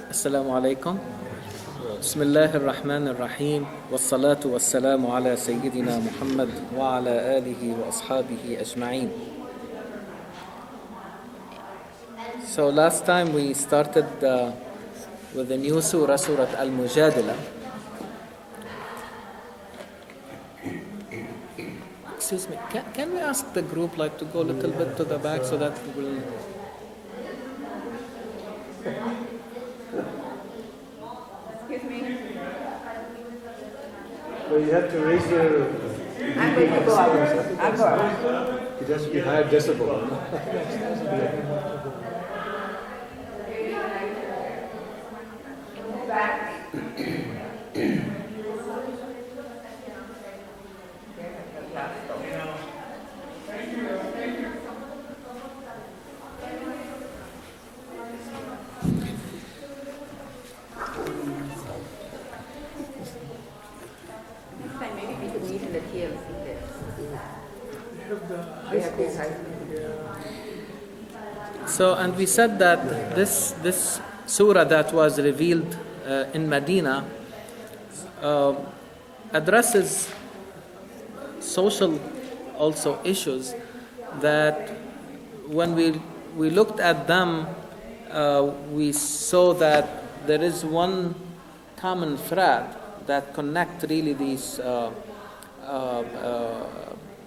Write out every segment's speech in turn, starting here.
السلام عليكم. بسم الله الرحمن الرحيم والصلاة والسلام على سيدنا محمد وعلى آله وأصحابه أجمعين. So last time we started with the new surah, Surah Al-Mujadilah. Excuse me, can we ask the group to go a little bit to the back so that we will... Excuse me. Well, you have to raise your... I'm going to go out. I'll go out. It has to be higher decibel. Maybe we could meet in the TLC there. We have this high school. So, and we said that this surah that was revealed in Medina addresses social also issues that when we looked at them, we saw that there is one common thread that connect really these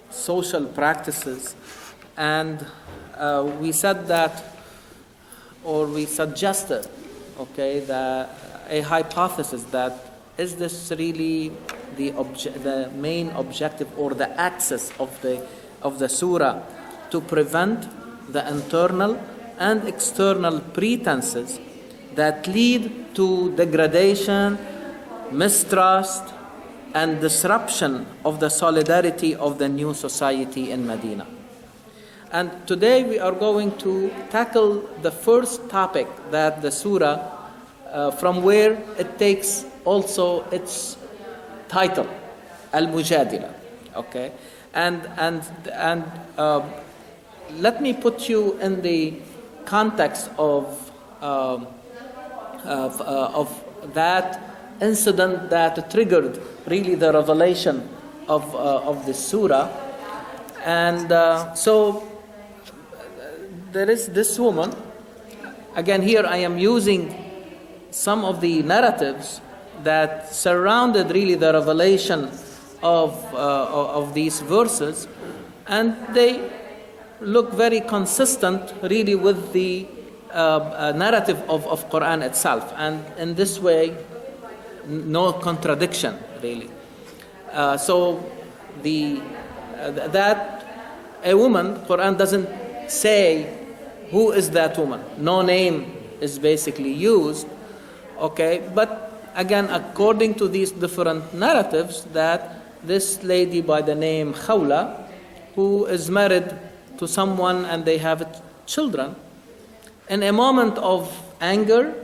social practices. And we said that, or we suggested, that a hypothesis that is this really the main objective or the axis of the surah to prevent the internal and external pretenses that lead to degradation, mistrust, and disruption of the solidarity of the new society in Medina. And today we are going to tackle the first topic that the surah, from where it takes also its title, Al-Mujadilah. Okay, and let me put you in the context of that incident that triggered really the revelation of the surah. And so there is this woman. Again, here I am using some of the narratives that surrounded really the revelation of these verses, and they look very consistent really with the narrative of Qur'an itself, and in this way no contradiction really. So that a woman, Qur'an doesn't say who is that woman. No name is basically used. But again, according to these different narratives, that this lady by the name Khawla, who is married to someone and they have children, in a moment of anger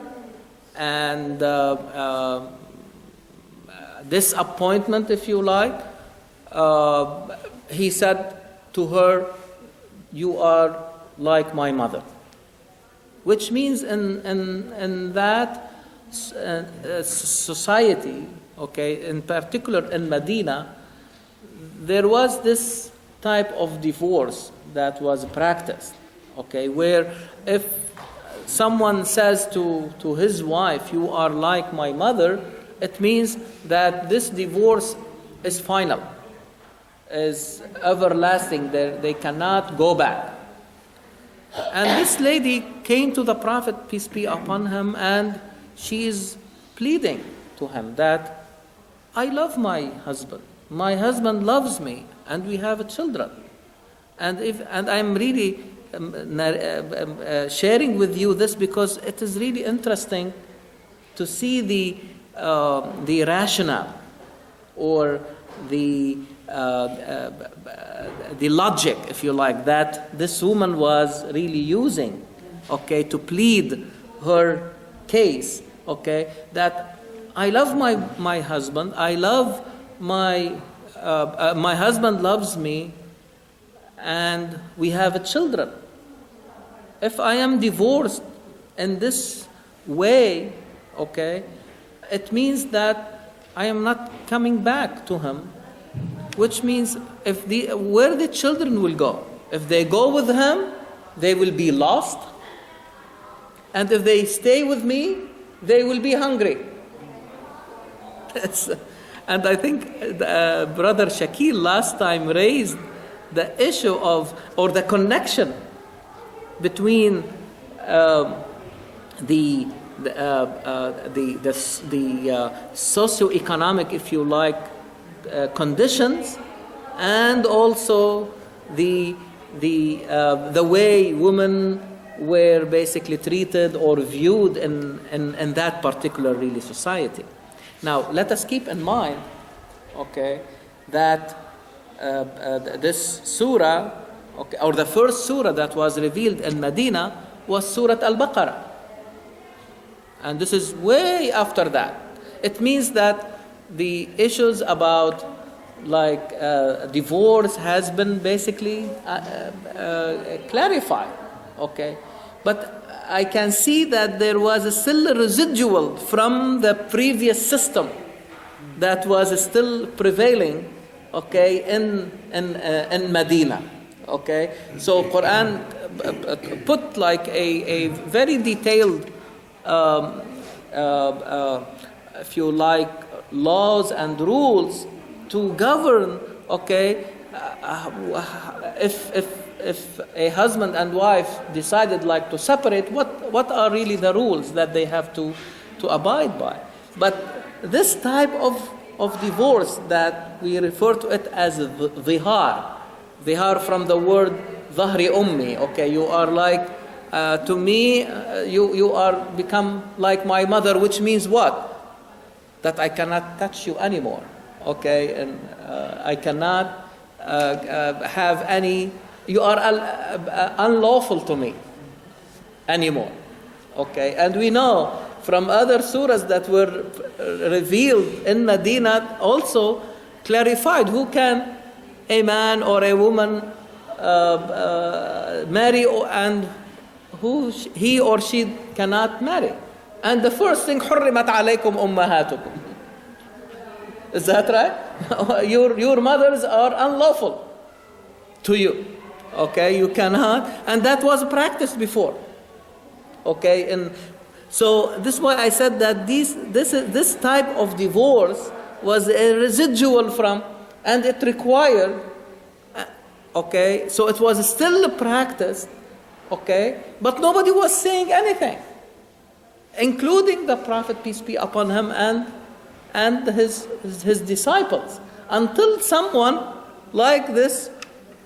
and disappointment, if you like, he said to her, "You are like my mother," which means in that society, in particular in Medina, there was this type of divorce that was practiced, where if someone says to his wife, "You are like my mother," it means that this divorce is final, is everlasting. They cannot go back. And this lady came to the Prophet, peace be upon him, and she is pleading to him that, "I love my husband. My husband loves me, and we have children. And I'm really sharing with you this because it is really interesting to see the rationale or the logic, if you like, that this woman was really using, to plead her case, that I love my husband, I love my husband loves me, and we have children. If I am divorced in this way, okay, it means that I am not coming back to him, which means where the children will go. If they go with him, they will be lost. And if they stay with me, they will be hungry. And I think Brother Shakil last time raised the issue of, or the connection between the socioeconomic, if you like, conditions, and also the way women were basically treated or viewed in that particular really society. Now, let us keep in mind, okay, that this surah, okay, or the first surah that was revealed in Medina was Surah Al-Baqarah. And this is way after that. It means that the issues about divorce has been basically clarified, okay? But I can see that there was still a residual from the previous system that was still prevailing, okay, in Medina, okay? So Qur'an put like a very detailed, if you like, laws and rules to govern, okay, if a husband and wife decided like to separate, what are really the rules that they have to abide by. But this type of divorce that we refer to it as dhihar from the word dhahri ummi, okay, you are like, to me, you are become like my mother, which means what? That I cannot touch you anymore, okay, and I cannot have any, you are unlawful to me anymore, okay? And we know from other surahs that were revealed in Medina also clarified who can a man or a woman marry and who he or she cannot marry. And the first thing, حُرِّمَتْ عَلَيْكُمْ أُمَّهَاتُكُمْ. Is that right? Your mothers are unlawful to you. Okay, you cannot, and that was practiced before. Okay, and so this is why I said that this type of divorce was a residual from, and it required. Okay, so it was still practiced. Okay, but nobody was saying anything, including the Prophet, peace be upon him, and his disciples, until someone like this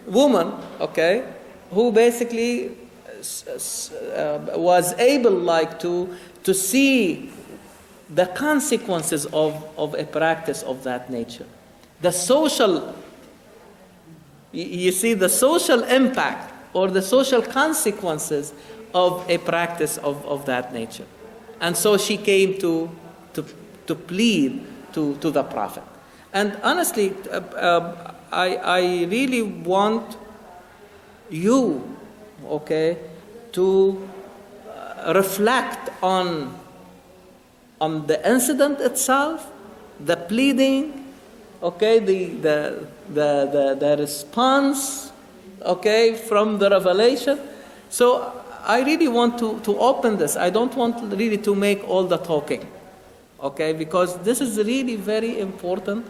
woman, okay, who basically was able like to see the consequences of a practice of that nature, the social, you see, the social impact or the social consequences of a practice of that nature. And so she came to plead to the Prophet. And honestly, I really want you, okay, to reflect on the incident itself, the pleading, okay, the response, okay, from the revelation. So I really want to open this. I don't want really to make all the talking, okay, because this is really very important.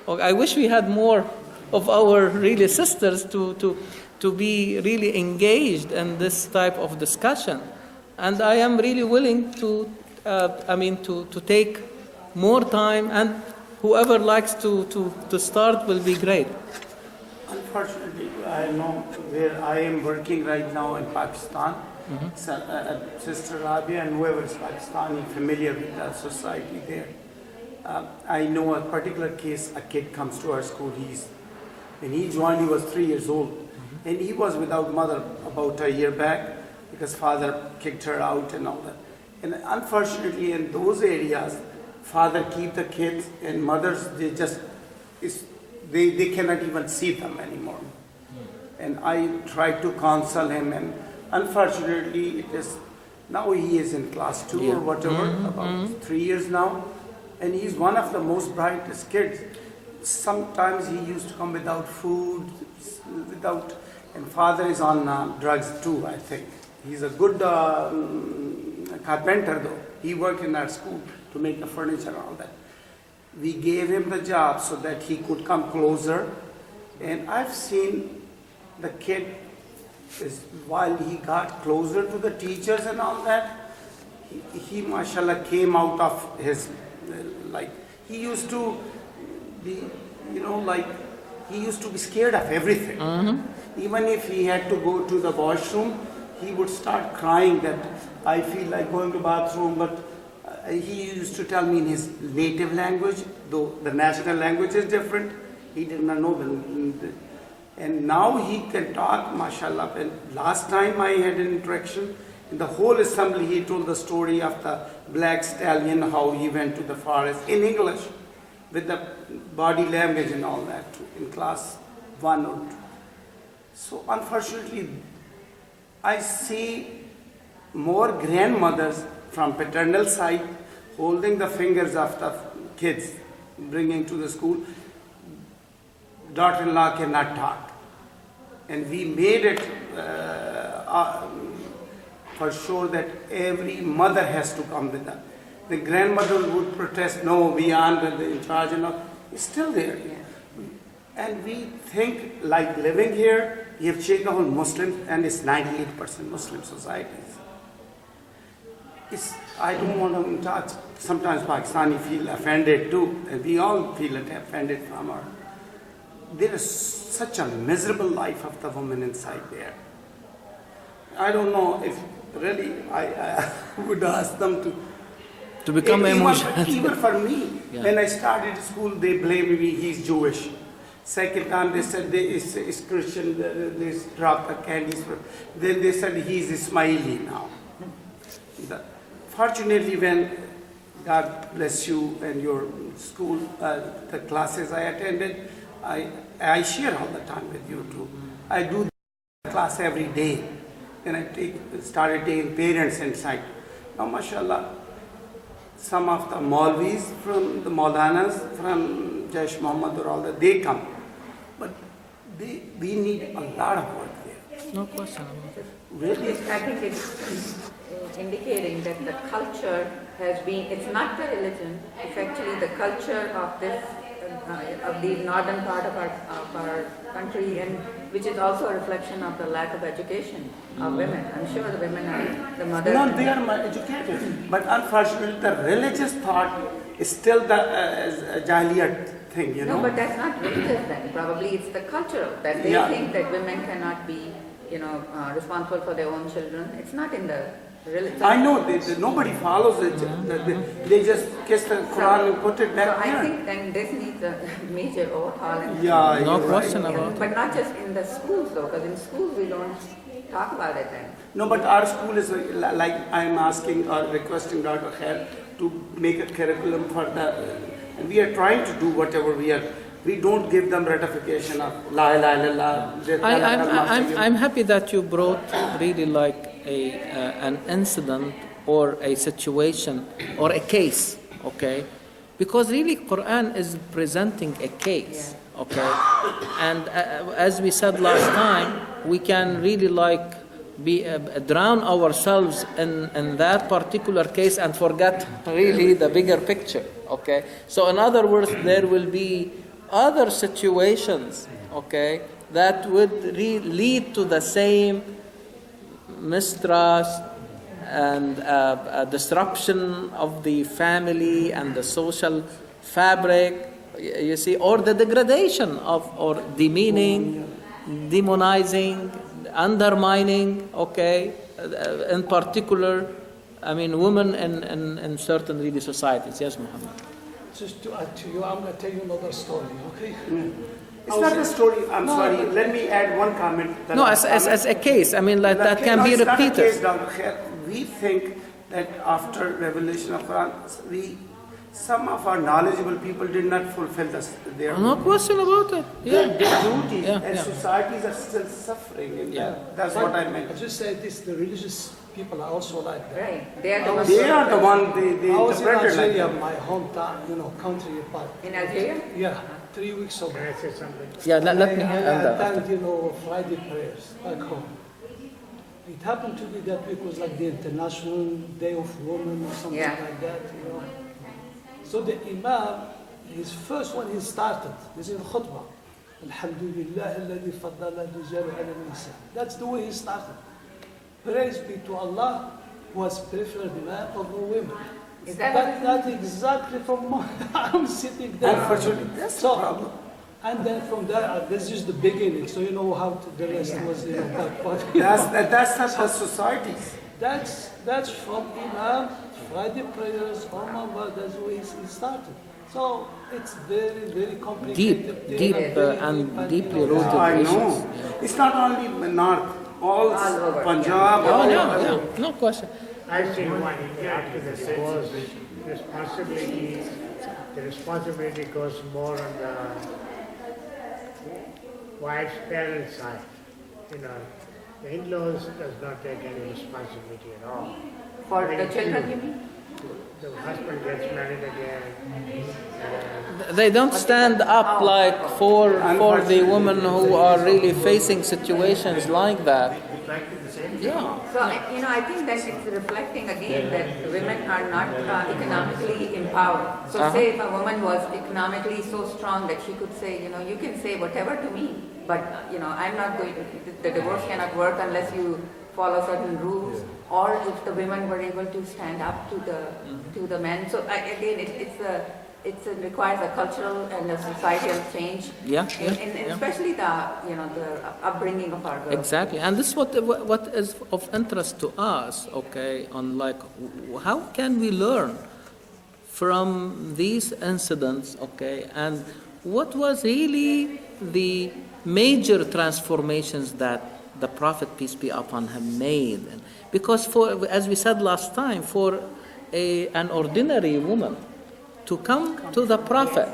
I wish we had more of our really sisters to be really engaged in this type of discussion. And I am really willing to take more time, and whoever likes to start will be great. Unfortunately, I know where I am working right now in Pakistan. Sister Rabia and whoever is Pakistani familiar with the society there. I know a particular case, a kid comes to our school, when he joined, he was 3 years old. And he was without mother about a year back because father kicked her out and all that. And unfortunately in those areas, father keep the kids and mothers, they cannot even see them anymore. And I tried to counsel him, and unfortunately it is Now he is in class 2 or whatever, about 3 years now. And he's one of the most brightest kids. Sometimes he used to come without food, and father is on drugs too, I think. He's a good carpenter though. He worked in our school to make the furniture and all that. We gave him the job so that he could come closer. And I've seen the kid, while he got closer to the teachers and all that, he mashallah came out of his, he used to be, he used to be scared of everything. Even if he had to go to the washroom, he would start crying that I feel like going to bathroom, but he used to tell me in his native language, though the national language is different, he did not know and now he can talk, mashallah. And last time I had an interaction, in the whole assembly he told the story of the black stallion, how he went to the forest in English, with the body language and all that, in class 1 or 2. So unfortunately, I see more grandmothers from paternal side holding the fingers of the kids, bringing to the school. Daughter-in-law cannot talk. And we made it for sure that every mother has to come with them. The grandmother would protest, no, we aren't in charge, and all. It's still there. And we think, like living here, you have Chekahul Muslims, and it's 98% Muslim societies. I don't want to talk. Sometimes Pakistani feel offended too, and we all feel offended from our. There is such a miserable life of the woman inside there. I don't know if really I would ask them to become emotional. Even for me, when I started school, they blamed me, he's Jewish. Second time they said it's Christian, they dropped the candies. Then they said he's Ismaili now. Fortunately, when God bless you and your school, the classes I attended, I share all the time with you too. I do the class every day. And I started taking parents inside. Now, mashallah, some of the Maulvis from the Maulanas, from Jaish Muhammad or all that, they come. But we need a lot of work there. No question about it. Really? I think it's indicating that the culture has been, it's not the religion, it's actually the culture of this, of the northern part of our country, and which is also a reflection of the lack of education of women. I'm sure the women are the mothers. No, they are educated. But unfortunately, the religious thought is still the Jahiliyat thing, you know. No, but that's not religious then. Probably it's the cultural, that they think that women cannot be, responsible for their own children. It's not in the religion. I know, nobody follows it. They just kiss the Qur'an and put it back So here. I think then this needs a major overhaul. No question about it. But not just in the schools though, because in schools we don't talk about it then. No, but our school is like I'm asking or requesting Dr. Khayr to make a curriculum for the, and we are trying to do whatever we are. We don't give them ratification of la ilaha illallah. I'm happy that you brought really like an incident or a situation or a case, okay? Because really Qur'an is presenting a case, okay? And as we said last time, we can really like drown ourselves in that particular case and forget really the bigger picture, okay? So in other words, there will be other situations, okay, that would lead to the same mistrust and disruption of the family and the social fabric, you see, or the degradation of, or demeaning, demonizing, undermining, okay, in particular, I mean, women in certain really societies. Yes, Muhammad. Just to add to you, I'm going to tell you another story, okay? It's not a story, I'm sorry. Let me add one comment. No, as a case, I mean, like that can be it's not a repeated. case, Dr. Khair. We think that after revelation of Quran, some of our knowledgeable people did not fulfill their No question about it. their Yeah. duties, Yeah, and yeah. societies are still suffering. And Yeah. that's what I meant. I just say this: the religious people are also like that. Right, they are the ones. They are the one they I was in interpreted like Algeria, that. my hometown, country, but In Algeria? yeah, 3 weeks ago. Can I say something? Yeah, let me I end that. attend, Friday prayers back home. It happened to be that week was like the International Day of Women or something Yeah. like that, So the Imam, his first one he started, this is the khutbah. Alhamdulillah alladhi faddala rijal ala nisa. That's the way he started. Praise be to Allah who has preferred man over women. Is that what it is? That's exactly from my, I'm sitting there. Unfortunately, that's the problem. And then from there, this is the beginning. So you know how the rest was, but That's not the societies. that's from Imam, Friday prayers, Ramadan, that's the way he started. So it's very, very complicated. Deep and deeply rooted I issues. know. It's not only North, all over, Punjab. Oh, all yeah, over. yeah, no question. I think one after the divorce, the responsibility goes more on the wife's parents' side. The in-laws does not take any responsibility at all. For Very the children, few. you mean? The husband gets married again. They don't stand up like for the women who are really facing situations like that. Yeah. So, I think that it's reflecting again that women are not economically empowered. So say if a woman was economically so strong that she could say, you can say whatever to me, but, I'm not going to, the divorce cannot work unless you follow certain rules, or if the women were able to stand up to the men. So again, it requires a cultural and a societal change. Yeah, And especially the upbringing of our girls. Exactly, and this is what is of interest to us. Okay, on like how can we learn from these incidents? Okay, and what was really the major transformations that the Prophet, peace be upon him, made? Because as we said last time, for an ordinary woman to come to the Prophet,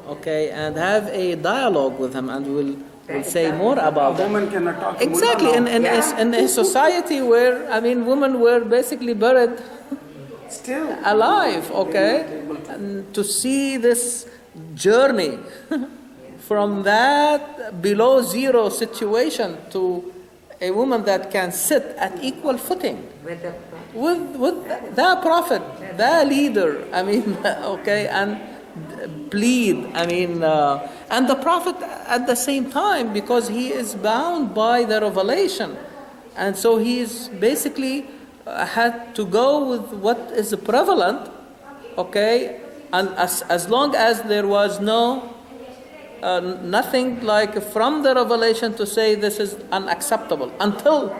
okay, and have a dialogue with him, and we'll say more about A that. woman cannot talk to Exactly, mullah now. in a society where, women were basically buried Still alive, okay, and to see this journey from that below zero situation to a woman that can sit at equal footing with the Prophet, the leader, okay, and plead, and the Prophet at the same time, because he is bound by the revelation, and so he is basically had to go with what is prevalent, okay, and as long as there was nothing like from the revelation to say this is unacceptable until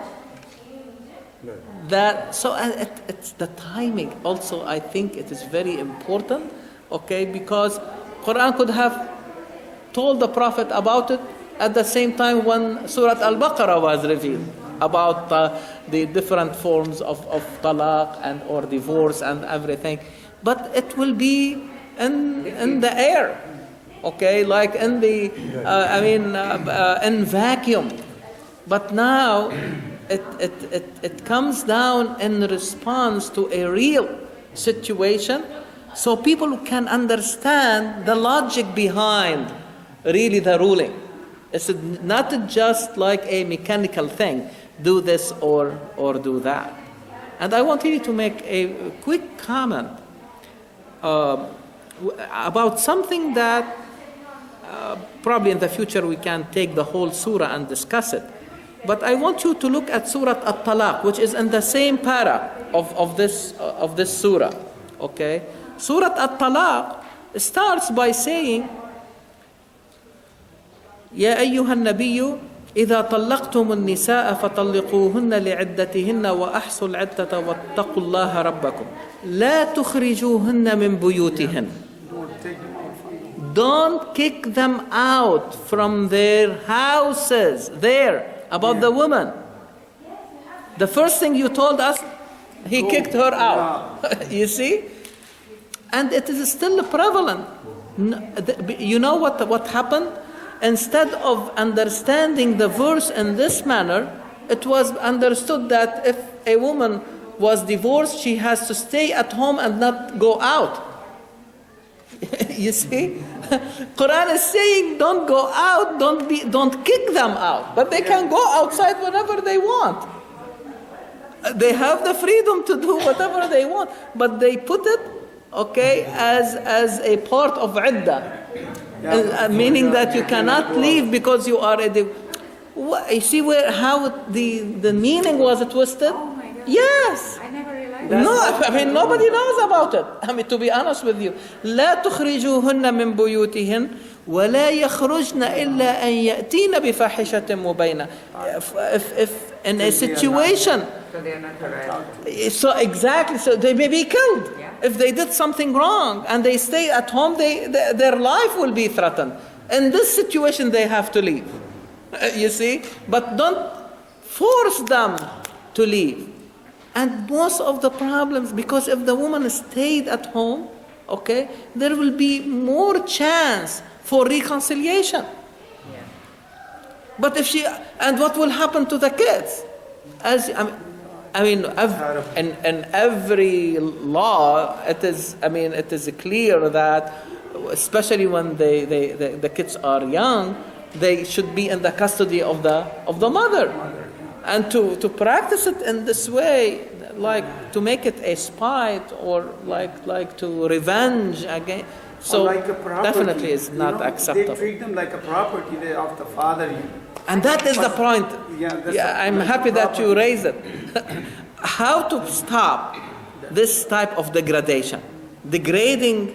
that. So it's the timing also. I think it is very important, okay, because Qur'an could have told the Prophet about it at the same time when Surah Al-Baqarah was revealed about the different forms of talaq and or divorce and everything, but it will be in the air, okay, like in the in vacuum. But now it comes down in response to a real situation, so people can understand the logic behind really the ruling. It's not just like a mechanical thing, do this or do that. And I want you to make a quick comment about something that probably in the future we can take the whole surah and discuss it. But I want you to look at Surah At-Talaq, which is in the same para of this surah. Okay, Surah At-Talaq starts by saying, يا أيها النبي إذا طلقتم النساء فطلقوهن لعدتهن وأحصوا العدة واتقوا الله ربكم لا تخرجوهن من بيوتهن. Don't kick them out from their houses. There, about the woman. The first thing you told us, he kicked her out. You see? And it is still prevalent. You know what happened? Instead of understanding the verse in this manner, it was understood that if a woman was divorced, she has to stay at home and not go out. You see? Qur'an is saying don't go out, don't kick them out. But they can go outside whenever they want. They have the freedom to do whatever they want. But they put it, okay, as a part of iddah. Meaning that you cannot leave because you are you see how the meaning was twisted? Oh my God. Yes. I never realized. No, I mean nobody knows about it. I mean, to be honest with you, لا تخرجوهن من بيوتهن ولا يخرجن إلا أن يأتين بفاحشة مبينة. If in a situation, So they are not harassed. so exactly, so they may be killed. Yeah. If they did something wrong and they stay at home, their life will be threatened. In this situation, they have to leave. You see? But don't force them to leave. And most of the problems, because if the woman stayed at home, okay, there will be more chance for reconciliation. Yeah. But if and what will happen to the kids? In every law, it is clear that, especially when the kids are young, they should be in the custody of the mother. And to practice it in this way, like to make it a spite or like to revenge again, so like a property, definitely is not acceptable. They treat them like a property of the father. And that is the point. I'm happy that you raised it. How to stop this type of degrading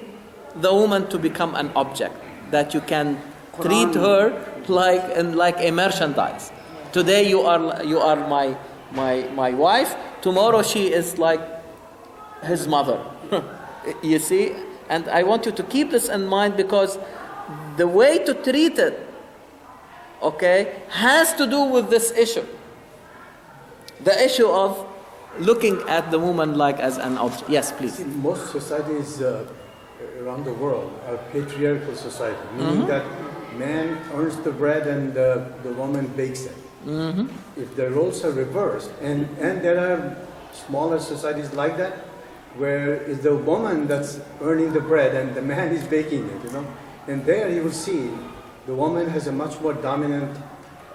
the woman to become an object that you can treat her like a merchandise. Today you are my wife. Tomorrow she is like his mother. You see, and I want you to keep this in mind, because the way to treat it, okay, has to do with this issue. The issue of looking at the woman like as an object. Yes, please. See, most societies around the world are patriarchal society, meaning that man earns the bread and the woman bakes it. If the roles are reversed, and there are smaller societies like that, where it's the woman that's earning the bread and the man is baking it, and there you will see the woman has a much more dominant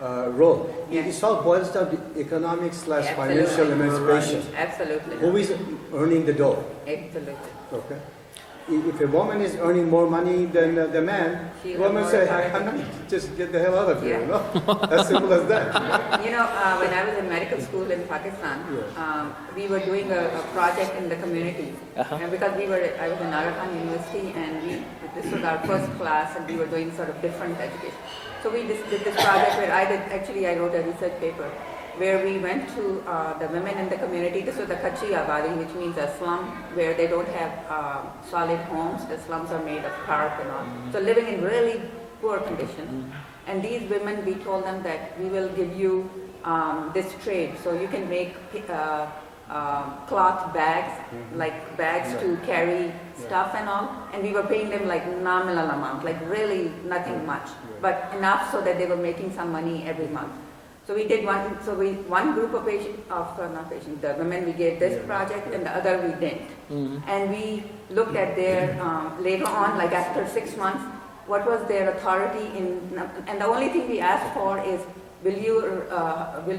role. Yeah. It all boils down to economic/financial emancipation. Absolutely. Who is earning the dough? Absolutely. Okay. If a woman is earning more money than the man, the woman says, "I'm not, just get the hell out of here." Yeah. As simple as that. When I was in medical school in Pakistan, we were doing a project in the community. And because I was in Aga Khan University, and this was our first class, and we were doing sort of different education. So we did this project where I wrote a research paper where we went to the women in the community. This was the Kachi Abadi, which means a slum where they don't have solid homes. The slums are made of tarp and all. So living in really poor conditions. And these women, we told them that we will give you this trade. So you can make cloth bags, like bags to carry stuff and all. And we were paying them like nominal amount, like really nothing much, but enough so that they were making some money every month. So we did one group of the women, we gave this project, and the other we didn't. And we looked at their, later on, like after 6 months, what was their authority and the only thing we asked for is, will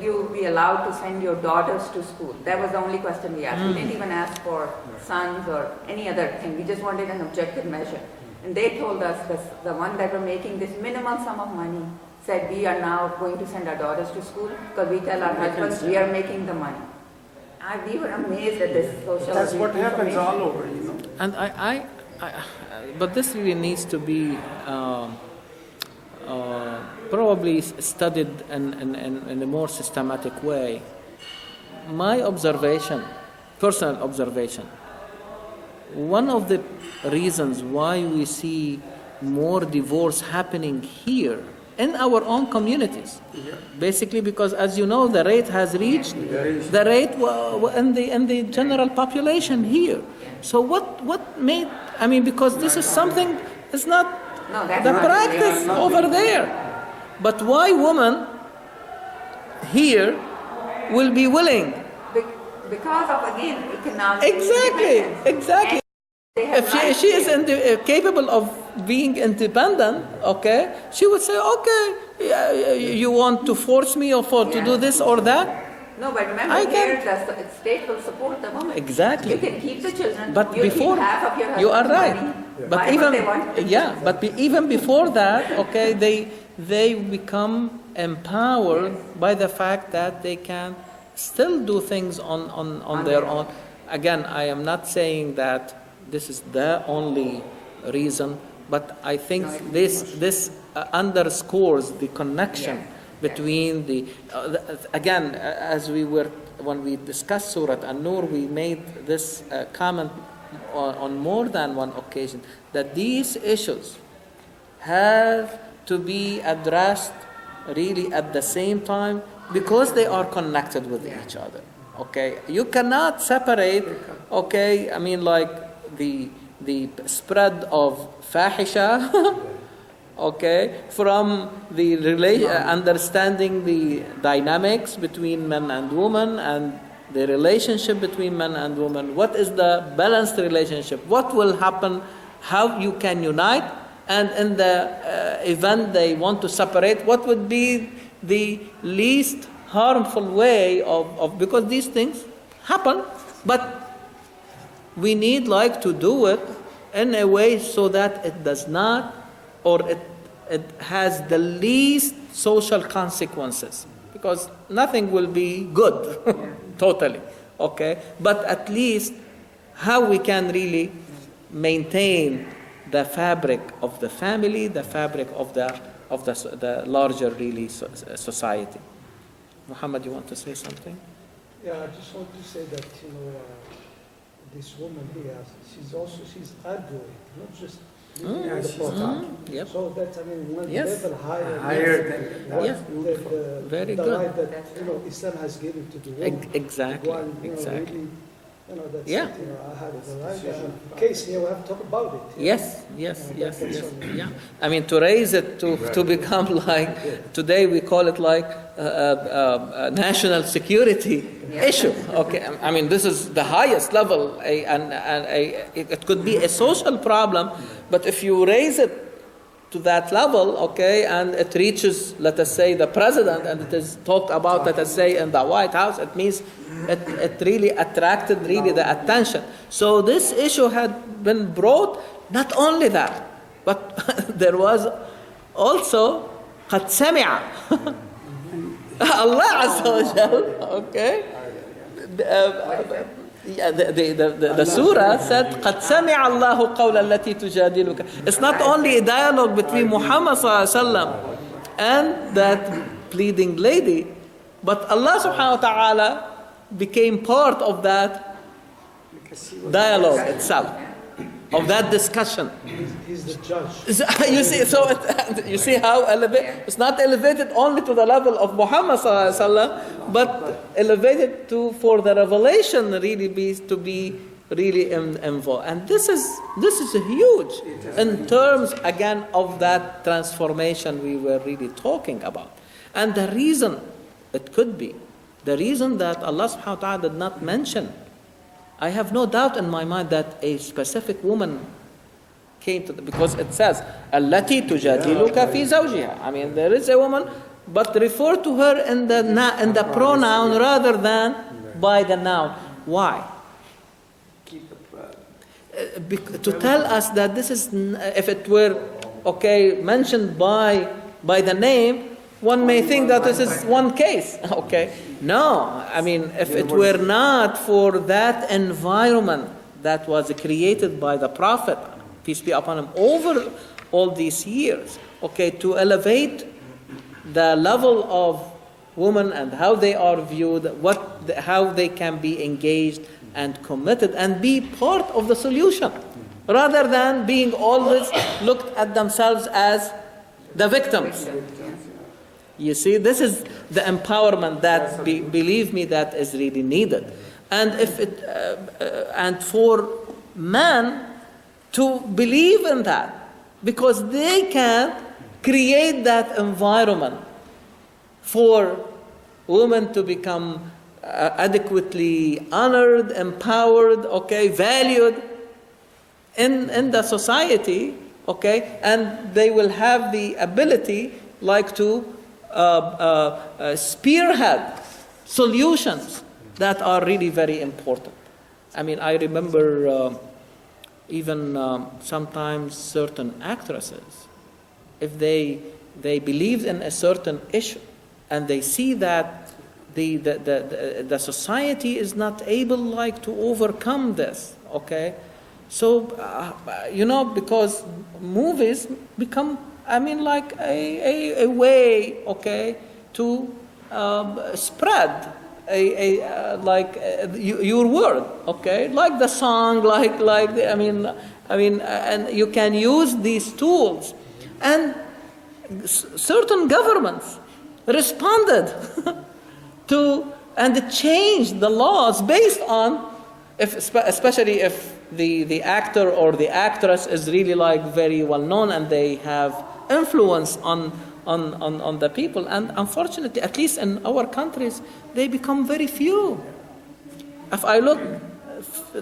you be allowed to send your daughters to school? That was the only question we asked. We didn't even ask for sons or any other thing. We just wanted an objective measure. And they told us, the one that were making this minimal sum of money, said we are now going to send our daughters to school because we tell our husbands we are making the money. We were amazed at this social. That's what happens all over, And but this really needs to be probably studied in a more systematic way. My observation, personal observation, one of the reasons why we see more divorce happening here in our own communities. Basically, because as you know, the rate has reached the rate in the general population here. So what made, I mean, because this is something, it's not No, that's the not- practice over there. But why women here will be willing? Because of, again, economic Exactly, independence. exactly. And they have If rights she is to- capable of being independent, okay, she would say, okay, you want to force me or to do this or that? No, but remember, I here can- the state will support the woman. Exactly. You can keep the children. But you before, keep half of your you are husband's right. money, But buy what they want. even, but even before that, okay, they become empowered by the fact that they can still do things on their own. Again, I am not saying that this is the only reason, but I think this underscores the connection between again, as when we discussed Surah An-Nur, we made this comment on more than one occasion, that these issues have to be addressed really at the same time because they are connected with each other. Okay, you cannot separate. Okay, I mean, like the spread of fahisha, okay, from the understanding the dynamics between men and women and the relationship between men and women. What is the balanced relationship? What will happen? How you can unite? And in the event they want to separate, what would be the least harmful way of because these things happen, but we need to do it in a way so that it does not, or it has the least social consequences, because nothing will be good totally, okay, but at least how we can really maintain the fabric of the family, the fabric of the larger really society. Muhammad, you want to say something? Yeah, I just want to say that, this woman here, she's arguing, not just living on the portal. Yep. So that's, one Yes. level higher. Higher than what Yeah. Very the good. right that, Islam has given to the woman. Exactly, To go and, exactly. Really, that's Yeah. it, I have the right. In case here, we have to talk about it. Yes. Yeah. I mean, to raise it to become like, today we call it like a national security issue. Okay, I mean, this is the highest level, it could be a social problem, but if you raise it to that level, okay, and it reaches, let us say, the president, and it is talked about, let us say, in the White House, it means it really attracted really the attention. So this issue had been brought, not only that, but there was also قد سمع Allah Azza wa Jal, okay, the surah said قد سمع الله قول التي تجادلك. It's not only a dialogue between Muhammad sallallahu alaihi wasallam and that pleading lady, but Allah subhanahu wa ta'ala became part of that dialogue itself, of that discussion. He's the judge. You see, so you see how elevated. It's not elevated only to the level of Muhammad sallallahu alaihi wasallam, but elevated for the revelation really to be really involved. And this is huge in terms again of that transformation we were really talking about. And the reason it could be, the reason that Allah subhanahu wa ta'ala did not mention, I have no doubt in my mind that a specific woman came to because it says التي تجادلك في زوجها. I mean, there is a woman, but refer to her in the pronoun rather than by the noun. Why? To tell us that this is, if it were mentioned by the name, one may think that this is one case. Okay, no. I mean, if it were not for that environment that was created by the Prophet, peace be upon him, over all these years, to elevate the level of women and how they are viewed, how they can be engaged and committed and be part of the solution, rather than being always looked at themselves as the victims. You see, this is the empowerment that, believe me, that is really needed. And if it, and for men to believe in that, because they can create that environment for women to become adequately honored, empowered, okay, valued in the society, okay, and they will have the ability like to spearhead solutions that are really very important. I mean, I remember even sometimes certain actresses, if they believed in a certain issue and they see that the society is not able like to overcome this, okay? So, because movies become, I mean, like a way, okay, to spread your word, okay, like the song, and you can use these tools, and certain governments responded and changed the laws based on, especially if the actor or the actress is really like very well known and they have influence on the people. And unfortunately, at least in our countries, they become very few. If I look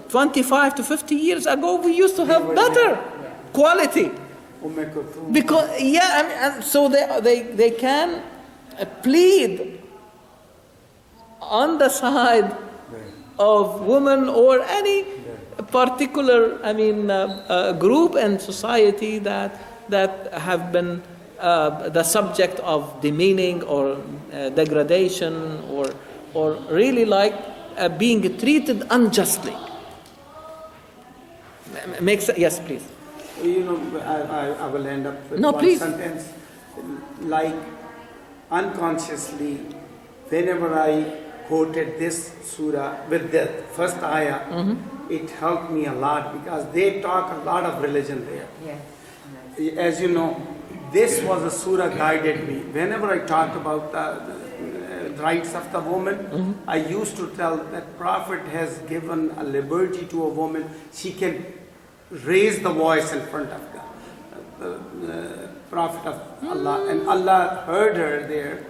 25 to 50 years ago, we used to have better quality. Because, and so they can plead on the side of women or any particular, group in society that have been the subject of demeaning or degradation or really like being treated unjustly. Yes, please. I will end up with one please. Sentence. Like unconsciously, whenever I quoted this surah with the first ayah, it helped me a lot because they talk a lot of religion there. Yes. As you know, this was a surah guided me. Whenever I talk about the rights of the woman, I used to tell that Prophet has given a liberty to a woman. She can raise the voice in front of the Prophet of Allah, and Allah heard her there.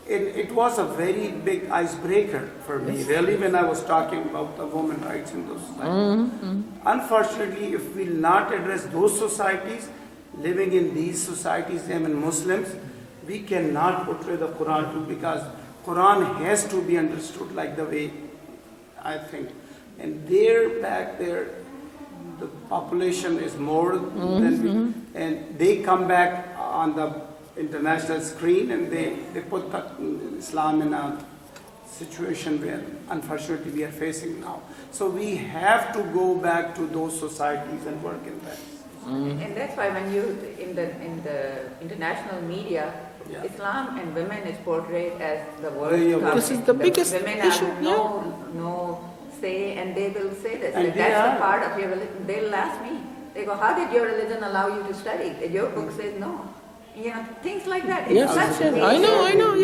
It was a very big icebreaker for me, really, when I was talking about the women's rights in those societies. Unfortunately, if we will not address those societies, living in these societies, and Muslims, we cannot portray the Quran too, because Quran has to be understood like the way I think. And back there, the population is more than we, and they come back on the international screen and they put Islam in a situation where unfortunately we are facing now. So we have to go back to those societies and work in that. And that's why when you in the international media, Islam and women is portrayed as the worst. This is the biggest women issue. Have no say, and they will say this. And that's the part of your religion. They'll ask me. They go, "How did your religion allow you to study? Your book says no." Things like that. Yes, I know,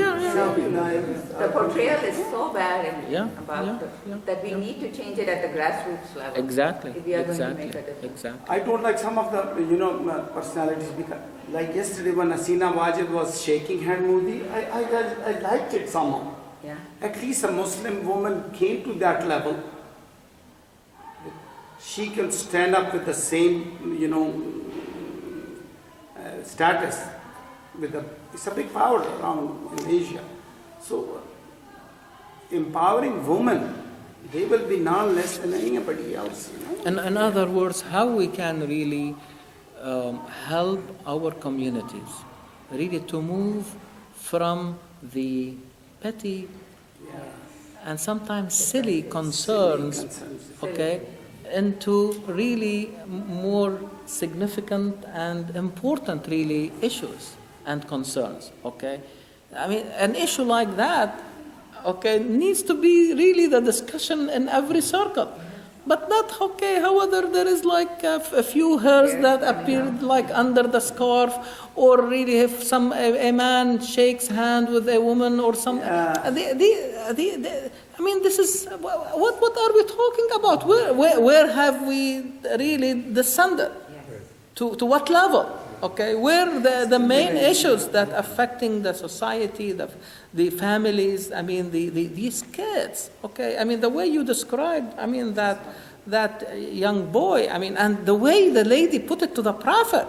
The portrayal is so bad that we need to change it at the grassroots level. Exactly. If we are going to make a difference. Exactly. I don't like some of the personalities, because like yesterday when Hasina Wajid was shaking hand movie, I liked it somehow. Yeah. At least a Muslim woman came to that level. She can stand up with the same status. It's a big power around in Asia. So empowering women, they will be none less than anybody else. And in other words, how we can really help our communities really to move from the petty and sometimes silly concerns, okay, into really more significant and important really issues and concerns, okay? I mean, an issue like that, okay, needs to be really the discussion in every circle. But not okay. However, there is like a few hairs that appeared like under the scarf, or really if a man shakes hand with a woman or something. I mean, this is what are we talking about? Where have we really descended? To what level? Okay, where the main issues that affecting the society, the families, I mean, these kids, okay? I mean, the way you described, I mean, that young boy, I mean, and the way the lady put it to the Prophet,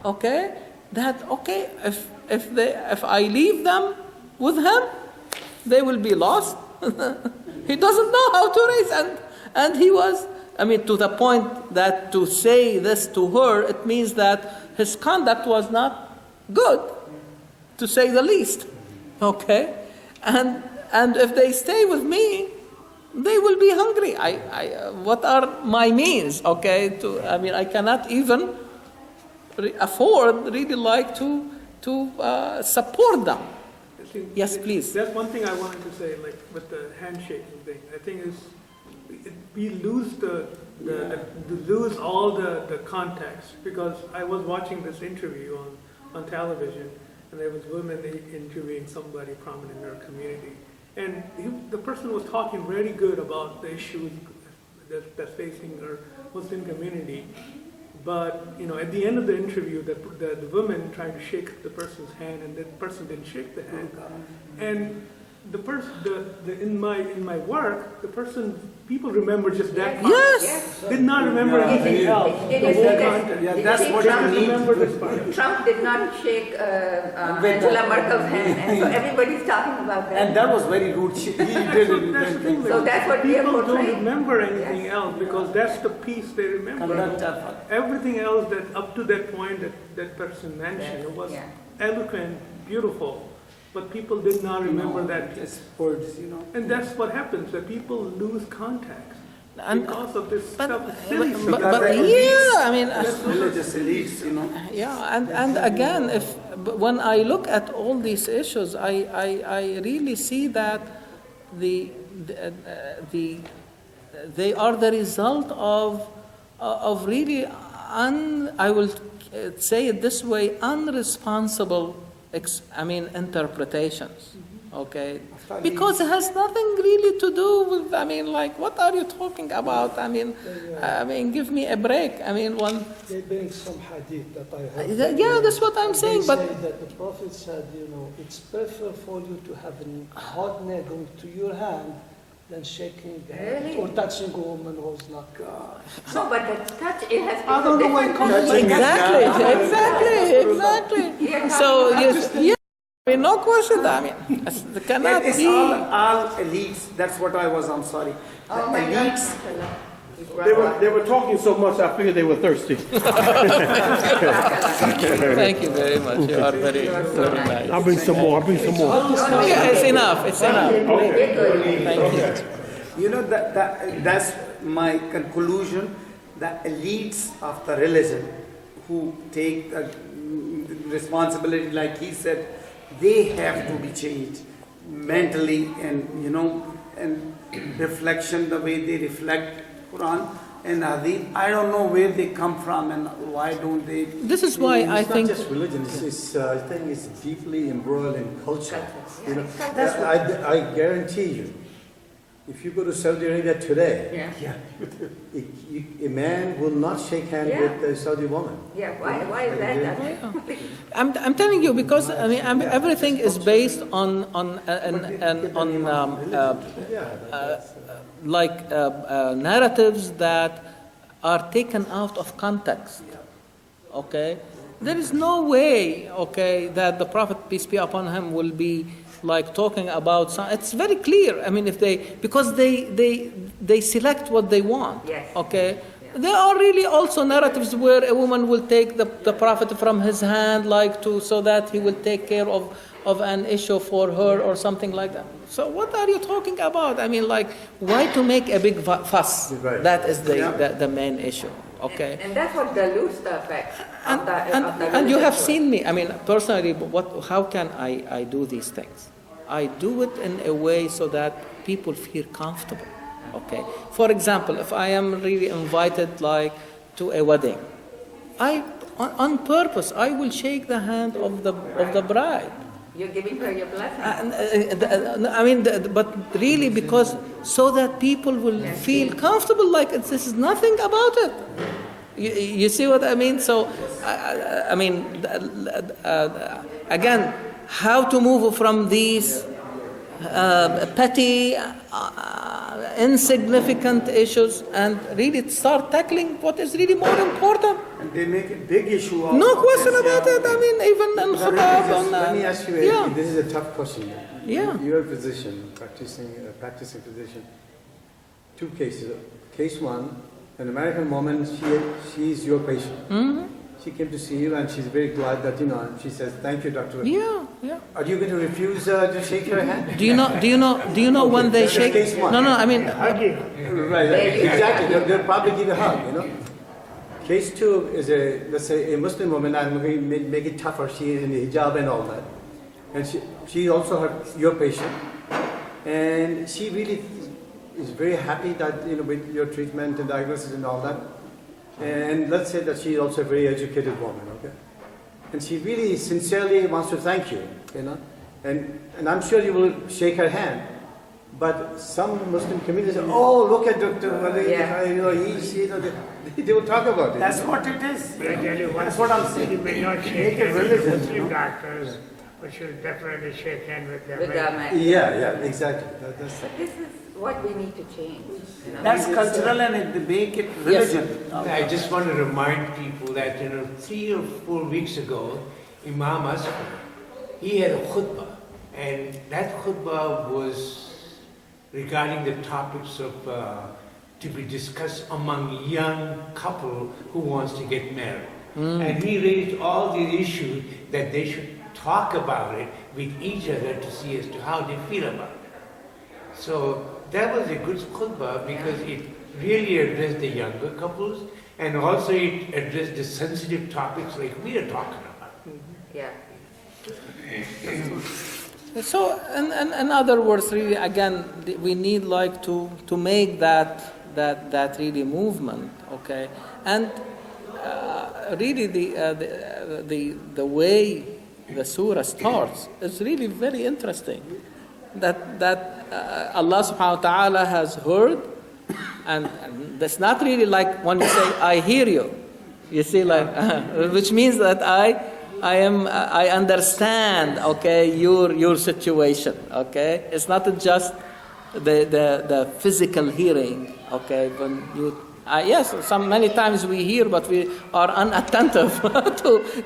okay? That, okay, if I leave them with him, they will be lost. He doesn't know how to raise, and he was, I mean, to the point that to say this to her, it means that his conduct was not good, to say the least. Okay? And if they stay with me, they will be hungry. What are my means? Okay? I mean, I cannot even afford really like to support them. Yes, please. That's one thing I wanted to say, like with the handshaking thing. I think we lose lose all the context, because I was watching this interview on television, and there was women interviewing somebody prominent in their community, and the person was talking very good about the issues that's facing our Muslim community. But at the end of the interview, the woman tried to shake the person's hand, and the person didn't shake the hand. And in my work, people remember just that part. Yes. Did not remember anything else. The whole content. That's what I need. Remember this part. Trump did not shake Angela Merkel's hand, and so everybody's talking about that. And that was very rude. He didn't. That's the thing. So that's what we are people don't portraying. remember anything else, because that's the piece they remember. Everything else that up to that point that person mentioned was eloquent, beautiful, but people did not remember that piece. Just words, And that's what happens, that people lose context because of this But stuff. yeah, I mean, religious elites, yeah, and again, when I look at all these issues, I really see that they are the result of really I will say it this way, unresponsible interpretations. Okay, because it has nothing really to do with, what are you talking about? Give me a break. They bring some hadith that I heard. Yeah, that's what I'm saying. They But say that the Prophet said, it's prefer for you to have a hot nail to your hand than shaking the hand Really? or touching a woman who's not. No, but the touch, it has I don't know why it comes like exactly. So no question. It cannot It's be. all elites. That's what I'm sorry. Oh my Elites. God. They were talking so much, I figured they were thirsty. Thank you very much. You are very, very nice. I'll bring some more. Yeah, it's enough. It's enough. Thank you. That's my conclusion. The elites of the religion who take responsibility, like he said, they have to be changed mentally, and and reflection, the way they reflect Quran and Hadith. I don't know where they come from and why don't they. This is why I think. It's not just religion. I think it's deeply embroiled in culture. That's I guarantee you, if you go to Saudi Arabia today, a man will not shake hands with a Saudi woman. Yeah, why is that? I'm telling you because everything is based on narratives that are taken out of context. Okay, there is no way that the Prophet, peace be upon him, will be like talking about it's very clear. Because they select what they want. Yes. Okay. There are really also narratives where a woman will take the Prophet from his hand, so that he will take care of an issue for her or something like that. So what are you talking about? Why to make a big fuss? Right. That is the main issue. Okay. And that's what dilutes the effect of the And you have religious seen me. Personally, how can I do these things? I do it in a way so that people feel comfortable. Okay. For example, if I am really invited like to a wedding, on purpose I will shake the hand of the bride. You're giving her your blessing. But really, because so that people will feel comfortable, like this is nothing about it. You see what I mean? So, again, how to move from these petty, insignificant issues and really start tackling what is really more important. And they make a big issue of No question this, about it. I mean, even in Khutab. Let me ask you, this is a tough question. Yeah. You're a physician, practicing physician. Two cases. Case one, an American woman, she's your patient. Mm-hmm. She came to see you and she's very glad that, she says, thank you, doctor. Yeah. Are you going to refuse to shake her hand? Do you know when they shake? Case one. No, I mean, Right, exactly. They'll probably give a hug, Case two is let's say a Muslim woman, I'm going to make it tougher, she is in the hijab and all that. And she also your patient. And she really is very happy that, with your treatment and diagnosis and all that. And let's say that she's also a very educated woman, okay? And she really sincerely wants to thank you, And I'm sure you will shake her hand. But some Muslim communities say, oh, look at Dr. Walid Khayr, they will talk about it. That's what it is. I tell you, That's what I'm saying. you may not shake hands with Muslim doctors, but you'll definitely shake hands with them. With them. Yeah, exactly. This is what we need to change. That's cultural and they make it religion. I just want to remind people that 3 or 4 weeks ago, Imam Asghar, he had a khutbah, and that khutbah was regarding the topics of to be discussed among young couple who wants to get married. And he raised all the issues that they should talk about it with each other to see as to how they feel about it. So that was a good khutbah because it really addressed the younger couples and also it addressed the sensitive topics like we are talking about. Yeah. so in other words, really, again, we need to make that really movement, okay? And really, the way the surah starts is really very interesting. That Allah subhanahu wa ta'ala has heard, and that's not really like when you say, I hear you. You see, which means that I understand, okay, your situation, okay? It's not just the physical hearing, okay? When yes, many times we hear, but we are unattentive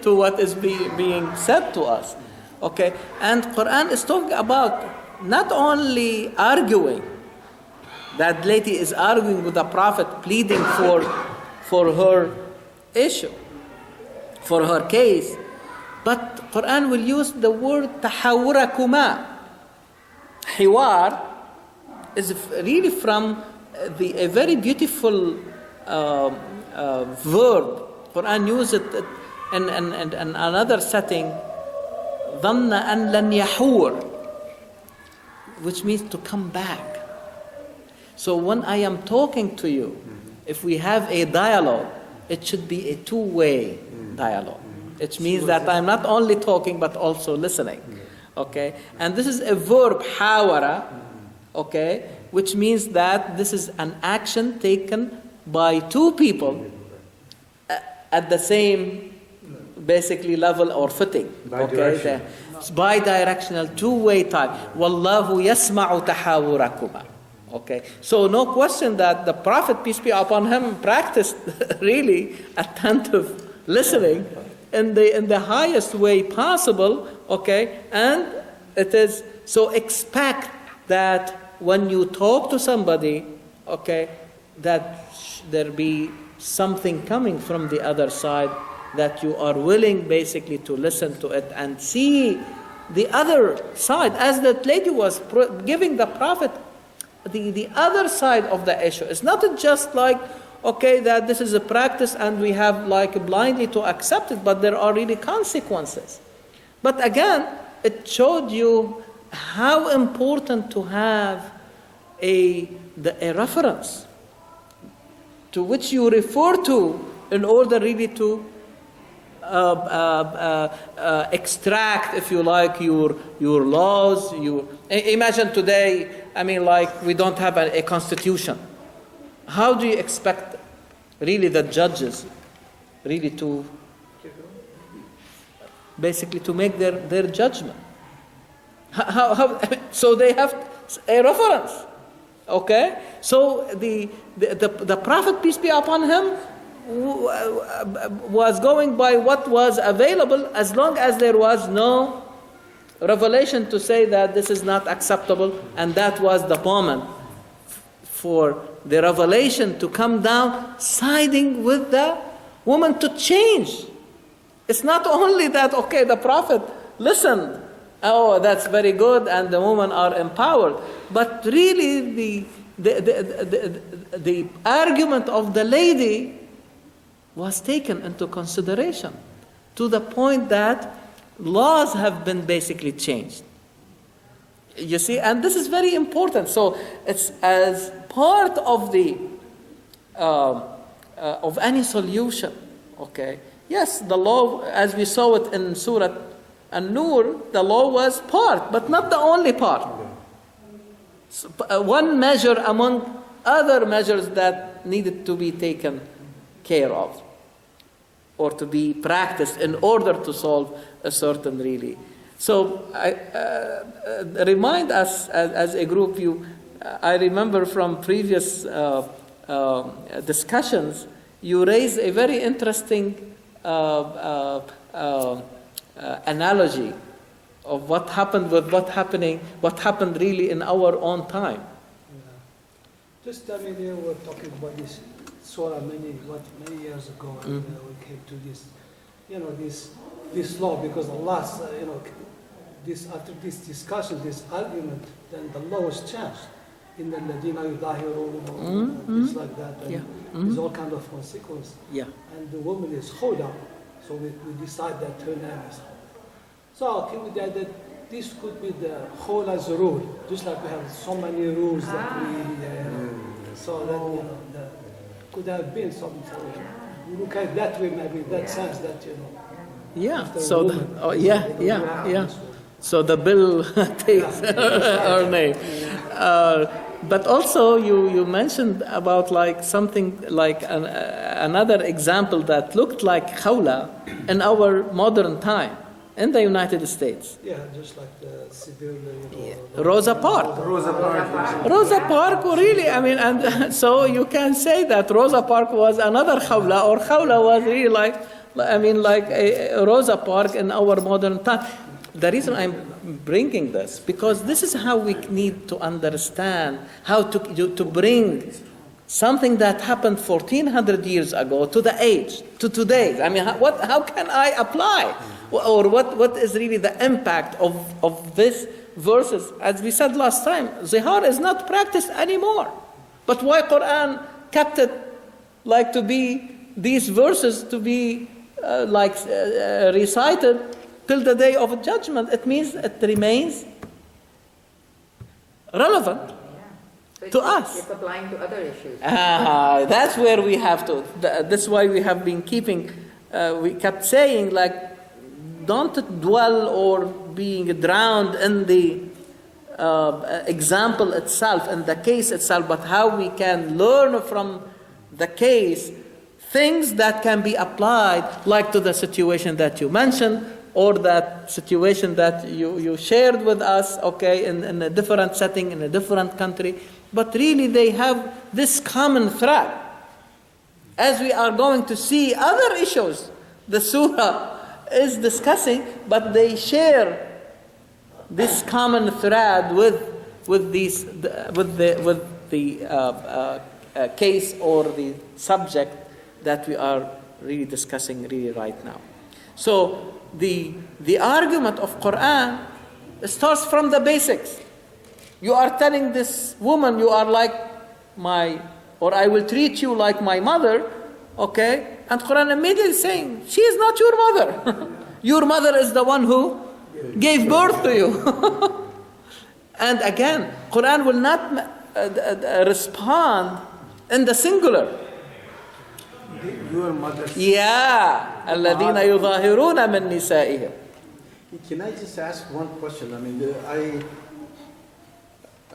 to what is being said to us, okay? And Qur'an is talking about not only arguing, that lady is arguing with the Prophet, pleading for her issue, for her case, but Quran will use the word tahawurakuma. Hiwar is really from a very beautiful verb. Quran uses it in another setting, dhanna an lan yahur, which means to come back. So when I am talking to you, if we have a dialogue, it should be a two-way dialogue. It means that I'm not only talking but also listening. Okay? And this is a verb, hawara, okay, which means that this is an action taken by two people at the same basically level or footing. Okay? It's bi-directional, two-way type. Wallahu yasma'u tahawurakuma. Okay, so no question that the Prophet, peace be upon him, practiced really attentive listening in the highest way possible. Okay, and it is so expect that when you talk to somebody, okay, that there be something coming from the other side, that you are willing basically to listen to it and see the other side, as that lady was giving the Prophet the other side of the issue. It's not just like, okay, that this is a practice and we have blindly to accept it, but there are really consequences. But again, it showed you how important to have a reference to which you refer to in order really to extract, if you like, your laws. Imagine today, we don't have a constitution. How do you expect really the judges really to basically to make their judgment? So they have a reference. Okay? So the Prophet, peace be upon him, was going by what was available as long as there was no revelation to say that this is not acceptable, and that was the moment for the revelation to come down, siding with the woman to change. It's not only that, okay, the Prophet listened, oh, that's very good, and the women are empowered, but really the argument of the lady was taken into consideration to the point that laws have been basically changed. You see, and this is very important. So it's as part of the of any solution. Okay. Yes, the law, as we saw it in Surah An-Nur, the law was part, but not the only part. So, one measure among other measures that needed to be taken care of or to be practiced in order to solve a certain really. So remind us as a group, I remember from previous discussions, you raised a very interesting analogy of what happened with what happened really in our own time. Just we were talking about this Surah many years ago, and we came to this, this law, because Allah, after this discussion, this argument, then the law was changed. In the Ladina Yudahirun, things like that, and there's all kind of consequences. Yeah. And the woman is Khuda, so we decide that her name is. So can we say that this could be the Khula's rule, just like we have so many rules that so that could have been something. We look at that way, maybe in that sense that Yeah. So So the bill takes our name. But also you mentioned about like something like another example that looked like khawla in our modern time in the United States. Yeah, just like the civil, Rosa Parks, really, and so you can say that Rosa Parks was another khawla, or khawla was really like a Rosa Parks in our modern time. The reason I'm bringing this, because this is how we need to understand how to bring something that happened 1400 years ago to the age, to today. How can I apply? Or what is really the impact of this verses? As we said last time, zihar is not practiced anymore. But why Qur'an kept it like to be, these verses to be recited till the day of judgment? It means it remains relevant to us. It's applying to other issues. That's where we have to. That's why we have been keeping. We kept saying don't dwell or being drowned in the example itself, in the case itself, but how we can learn from the case things that can be applied, like to the situation that you mentioned, or that situation that you shared with us, okay, in a different setting, in a different country. But really they have this common thread. As we are going to see other issues the surah is discussing, but they share this common thread with the case or the subject that we are really discussing really right now. So the argument of Qur'an starts from the basics. You are telling this woman, you are like or I will treat you like my mother, okay? And Qur'an immediately saying, she is not your mother. Your mother is the one who gave birth to you. And again, Qur'an will not respond in the singular. Your mother. Yeah. الذين يظاهرون من نسائهم. Can I just ask one question? I mean,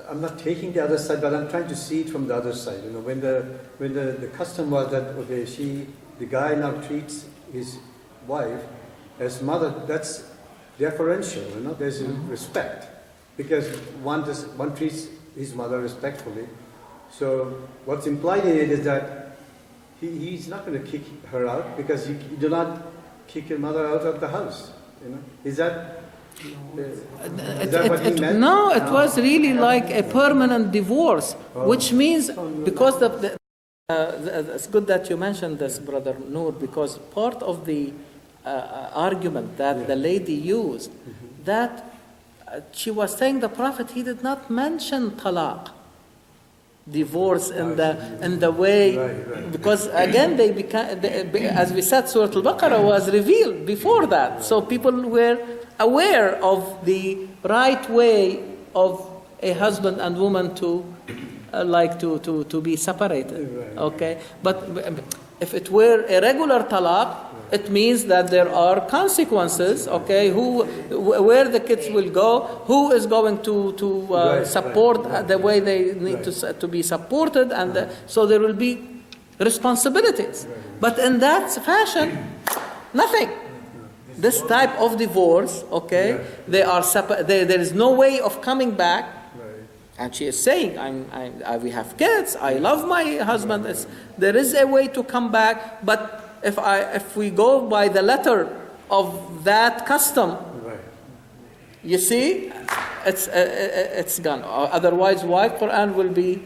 I'm not taking the other side, but I'm trying to see it from the other side. You know, when the custom was that the guy now treats his wife as mother, that's deferential. You know, there's respect because one treats his mother respectfully. So what's implied in it is that he's not going to kick her out because you do not kick your mother out of the house. You know, is that what he meant? No, it was really like a permanent divorce, which means because it's good that you mentioned this, Brother Noor, because part of the argument that the lady used, that she was saying the Prophet, he did not mention talaq, divorce in the way, because again they as we said, Surah Al-Baqarah was revealed before that, so people were aware of the right way of a husband and woman to to be separated. Okay, but if it were a regular talaq, it means that there are consequences. Okay, where the kids will go, who is going to support the way they need to be supported, and so there will be responsibilities. But in that fashion, nothing. This type of divorce, okay, they are there is no way of coming back. And she is saying, we have kids, I love my husband. There is a way to come back, but if we go by the letter of that custom, you see, it's gone. Otherwise, why Qur'an will be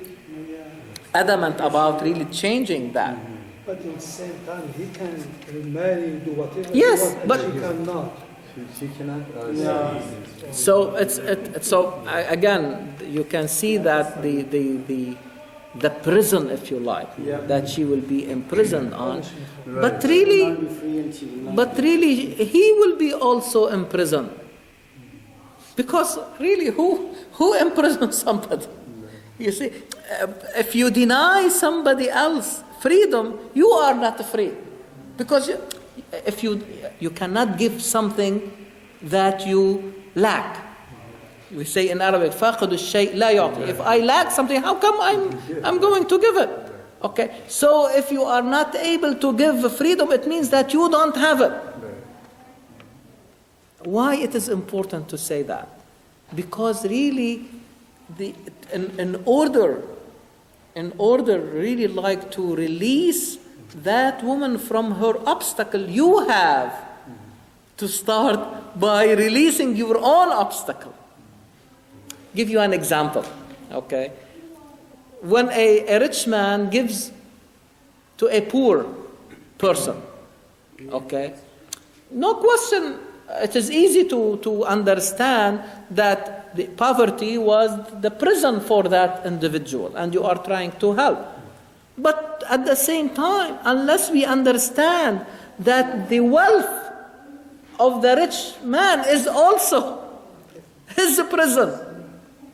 adamant about really changing that? But at the same time, he can remarry, do whatever. Yes, but she cannot. She cannot. So again, you can see that the prison, if you like, that she will be imprisoned on, but really, he will be also imprisoned, because really, who imprisons somebody? You see, if you deny somebody else freedom, you are not free, because if you cannot give something that you lack. We say in Arabic, فاقد الشيء لا يعطي. If I lack something, how come I'm going to give it? Okay, so if you are not able to give freedom, it means that you don't have it. Why it is important to say that? Because really, in order really like to release that woman from her obstacle, you have to start by releasing your own obstacle. Give you an example, okay? When a rich man gives to a poor person, okay? No question, it is easy to understand that the poverty was the prison for that individual, and you are trying to help. But at the same time, unless we understand that the wealth of the rich man is also his prison,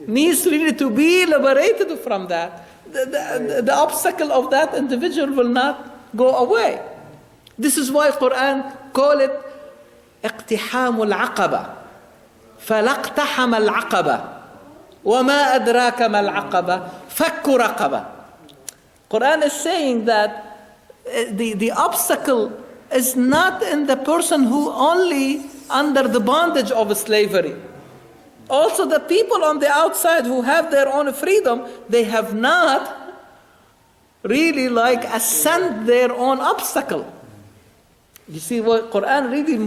needs really to be liberated from that, the obstacle of that individual will not go away. This is why Quran call it اقتحام العقبة فلا اقتحم العقبة وما أدراك ما العقبة فك رقبة. Quran is saying that the obstacle is not in the person who only under the bondage of slavery. Also the people on the outside who have their own freedom, they have not really like ascend their own obstacle. You see what Quran really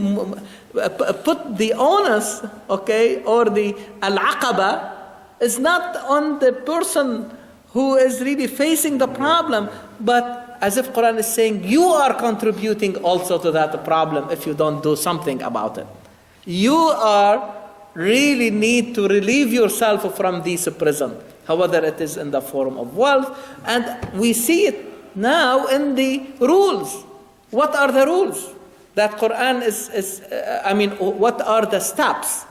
put the onus, okay, or the al-aqaba is not on the person who is really facing the problem, but as if Quran is saying, you are contributing also to that problem if you don't do something about it. You are really need to relieve yourself from this prison, however it is in the form of wealth. And we see it now in the rules. What are the rules that Quran what are the steps?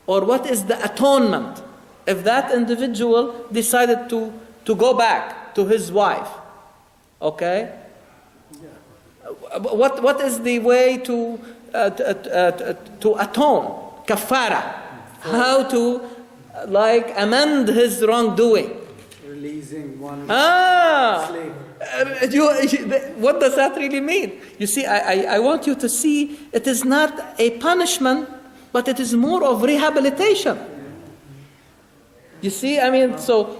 Or what is the atonement if that individual decided to go back to his wife, okay? What is the way to atone, kafara? How to amend his wrongdoing? Releasing one slave. What does that really mean? You see, I want you to see it is not a punishment, but it is more of rehabilitation. You see, I mean, so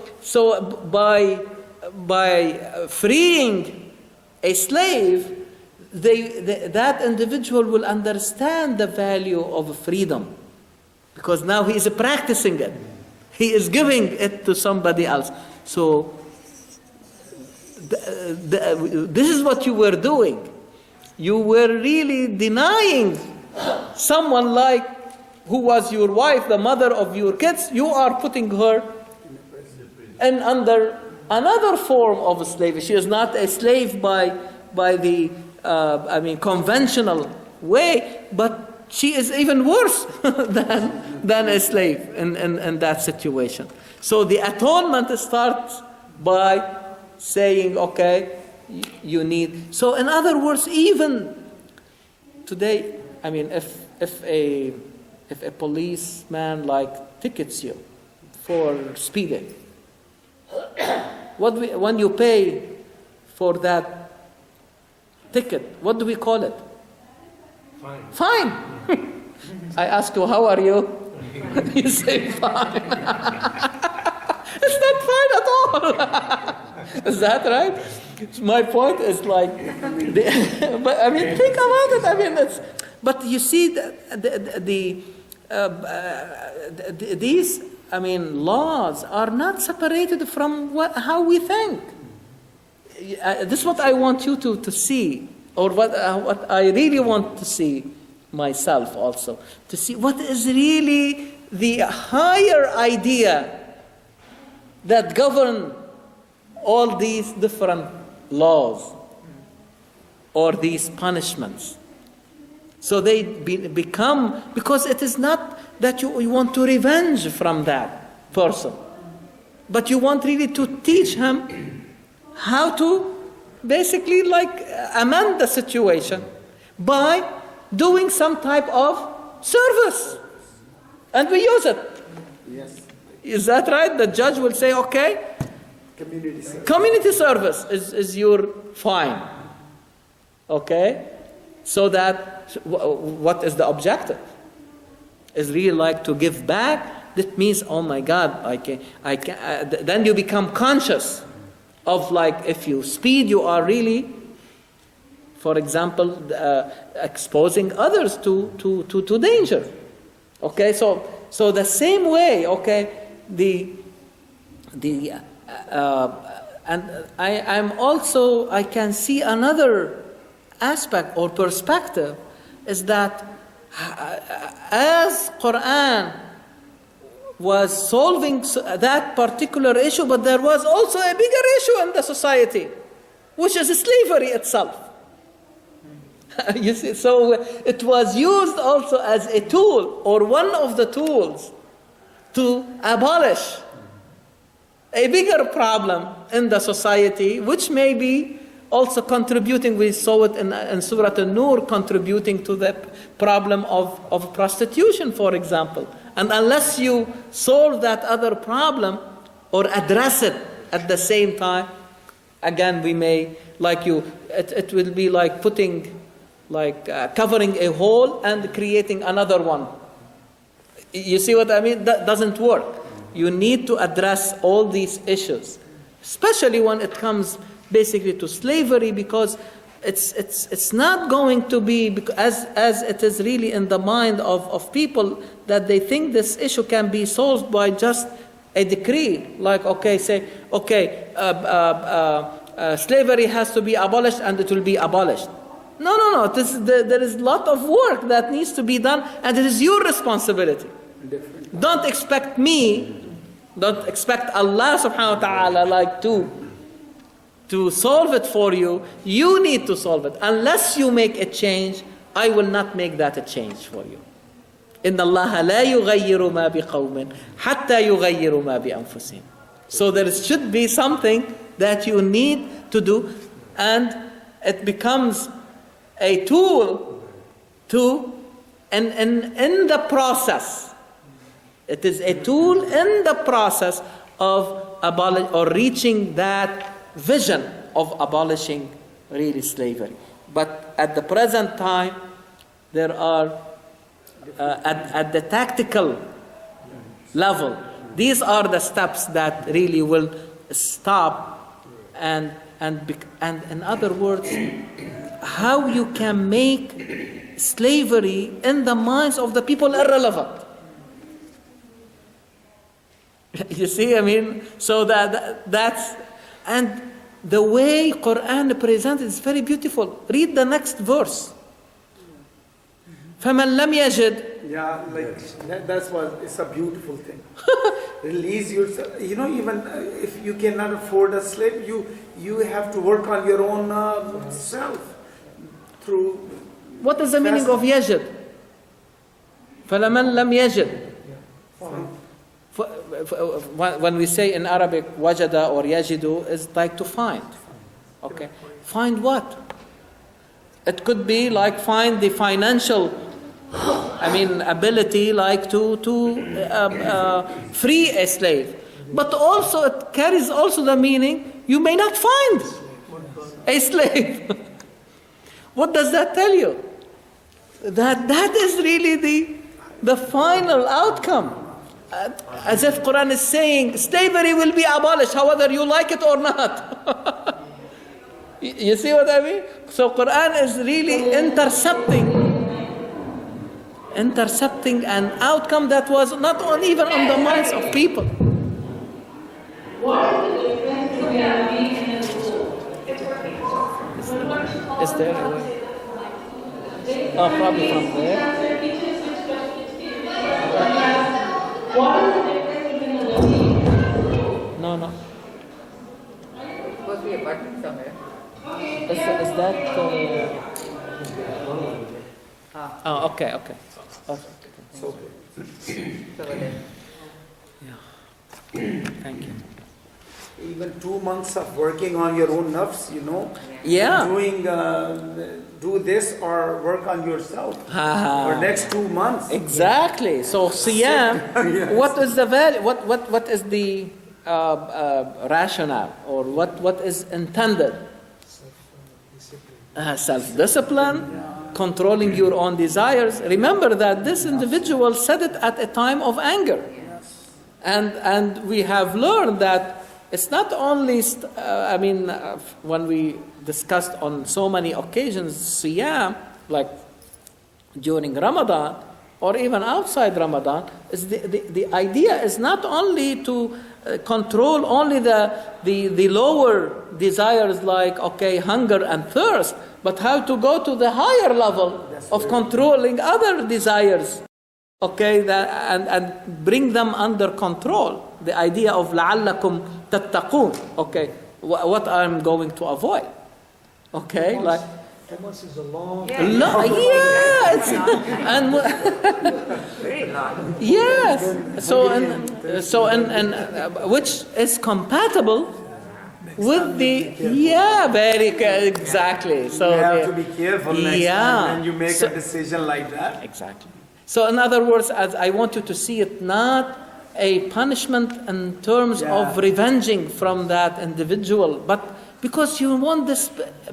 by freeing a slave, that individual will understand the value of freedom, because now he is practicing it. He is giving it to somebody else. So this is what you were doing. You were really denying someone who was your wife, the mother of your kids. You are putting her in under another form of slavery. She is not a slave by the conventional way, but she is even worse than a slave in that situation. So the atonement starts by saying, okay, you need. So in other words, even today, I mean, if a policeman tickets you for speeding, when you pay for that ticket, what do we call it? Fine. I ask you, how are you? You say fine. It's not fine at all. Is that right? My point is but I mean, think about it. I mean, but you see, these laws are not separated from how we think. This is what I want you to see, or what I really want to see myself also, to see what is really the higher idea that govern all these different laws or these punishments. So they become, because it is not that you want to revenge from that person, but you want really to teach him how to basically amend the situation by doing some type of service. And we use it. Yes. Is that right? The judge will say, okay, community service is your fine. Okay? So that, what is the objective? Is really to give back. That means, oh my God, I can. Then you become conscious of if you speed, you are really, for example, exposing others to danger. Okay, so the same way, okay, and I'm also, I can see another aspect or perspective is that as Qur'an was solving that particular issue, but there was also a bigger issue in the society, which is slavery itself. You see, so it was used also as a tool, or one of the tools, to abolish a bigger problem in the society, which may be also contributing, we saw it in Surah An-Nur, contributing to the problem of prostitution, for example. And unless you solve that other problem or address it at the same time, again, we may, it will be like putting, covering a hole and creating another one. You see what I mean? That doesn't work. You need to address all these issues, especially when it comes basically to slavery, because it's not going to be, as it is really in the mind of people, that they think this issue can be solved by just a decree, slavery has to be abolished and it will be abolished. No. There is a lot of work that needs to be done, and it is your responsibility. Don't expect Allah subhanahu wa ta'ala to solve it for you. You need to solve it. Unless you make a change, I will not make that a change for you. إن الله لا يغير ما بقوم حتى يغيروا ما بأنفسهم. So there should be something that you need to do, and it becomes a tool to, and in the process, it is a tool in the process of reaching that vision of abolishing really slavery. But at the present time, there are, at the tactical level, these are the steps that really will stop and in other words, how you can make slavery in the minds of the people irrelevant. You see, I mean, so that's, and the way Qur'an presents is very beautiful. Read the next verse. فَمَنْ لَمْ يَجِدْ. Yeah, like that's what, it's a beautiful thing. Release yourself. You know, even if you cannot afford a slave, you have to work on your own self through. What is the meaning of yajid? فَلَمَنْ لَمْ يَجِدْ. When we say in Arabic wajada or yajidu, is like to find. Okay, find what? It could be like find the financial, ability, like to free a slave. But also it carries also the meaning you may not find a slave. What does that tell you? That is really the final outcome. As if Quran is saying slavery will be abolished, however you like it or not. You see what I mean? So Quran is really intercepting an outcome that was not even on the minds of people. What is the difference between being in a school? Is there a way? Oh, probably from there. What is the difference between a living and a school? No. Supposed to be a button somewhere. Is that? Oh, okay. So, Thank you. even 2 months of working on your own nafs, Yeah. Do this or work on yourself for next 2 months. Exactly. So siyam. Yes. What is the value? What is the rationale, or what is intended? Self-discipline, controlling your own desires. Remember that this individual said it at a time of anger, and we have learned that it's not only. When we discussed on so many occasions siyam, like during Ramadan or even outside Ramadan, is the idea is not only to control only the lower desires like hunger and thirst, but how to go to the higher level of controlling other desires, and bring them under control. The idea of لعلكم تتقون, what I'm going to avoid, like. 2 months is a long Yeah. Yes, and Very long. yes. So which is compatible with the exactly. So You have to be careful next time when you make So- a decision like that. Exactly. So in other words, as I want you to see it not a punishment in terms of revenging from that individual, but because you want this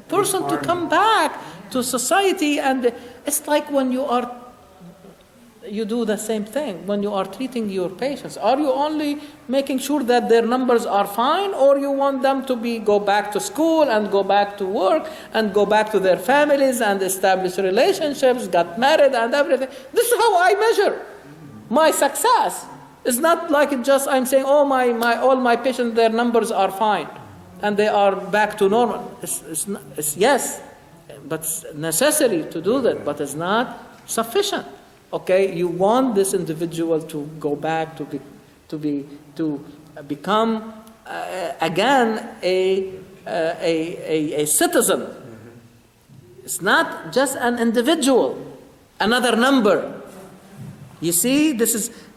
person to come back to society. And it's like when you do the same thing when you are treating your patients. Are you only making sure that their numbers are fine, or you want them to go back to school and go back to work and go back to their families and establish relationships, get married and everything? This is how I measure my success. It's not like just I'm saying, all my patients, their numbers are fine and they are back to normal. It's yes, but it's necessary to do that, but it's not sufficient. You want this individual to go back to become again a citizen. It's not just an individual, another number. You see,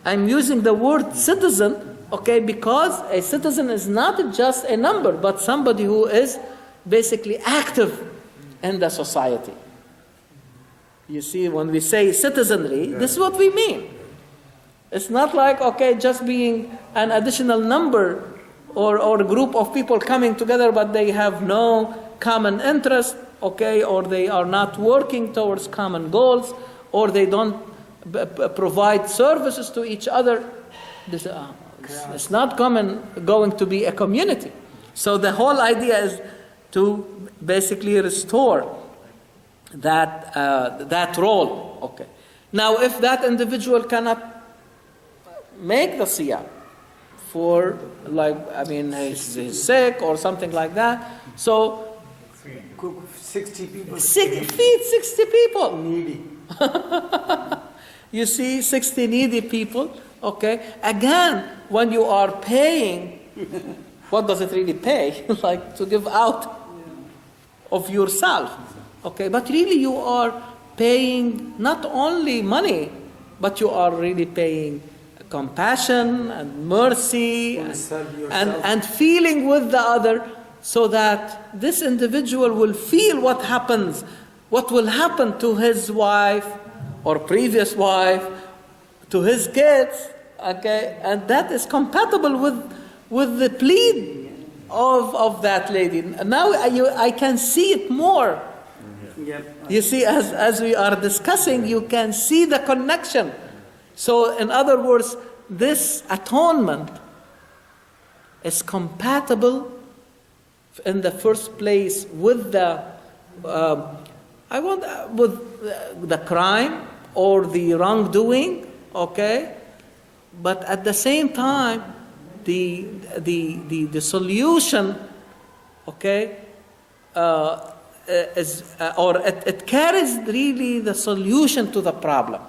I'm using the word citizen, okay, because a citizen is not just a number, but somebody who is basically active in the society. You see, when we say citizenry, this is what we mean. It's not like, okay, just being an additional number or a group of people coming together, but they have no common interest, okay, or they are not working towards common goals, or they don't provide services to each other. It's not going to be a community. So the whole idea is to basically restore that role. Okay. Now, if that individual cannot make the siyam for, he's sick or something like that, so 60 people. Feed 60 people. Needy. You see, 60 needy people. Okay. Again, when you are paying, what does it really pay? Like to give out of yourself. Okay. But really, you are paying not only money, but you are really paying compassion and mercy and feeling with the other, so that this individual will feel what will happen to his wife or previous wife, to his kids, okay? And that is compatible with the plea of that lady. Now I can see it more. Yep. You see, as we are discussing, you can see the connection. So, in other words, this atonement is compatible in the first place with the crime or the wrongdoing, okay? But at the same time, the solution, okay, it carries really the solution to the problem,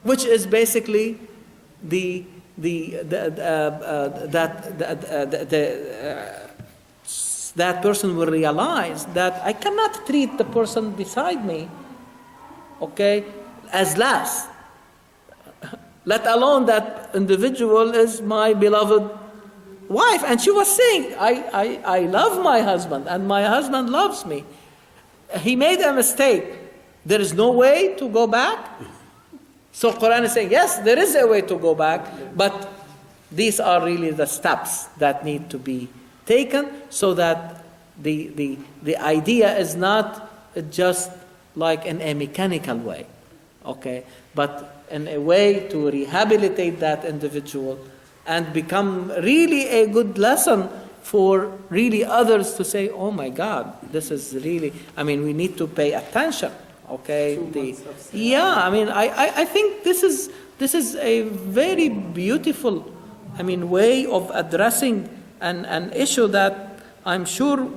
which is basically that person will realize that I cannot treat the person beside me, okay, as less. Let alone that individual is my beloved wife. And she was saying, I love my husband and my husband loves me. He made a mistake. There is no way to go back. So Qur'an is saying, yes, there is a way to go back, but these are really the steps that need to be taken, so that the idea is not just like in a mechanical way, okay, but in a way to rehabilitate that individual and become really a good lesson for really others to say, oh my God, this is really, we need to pay attention. Okay, I think this is a very beautiful, way of addressing an issue that I'm sure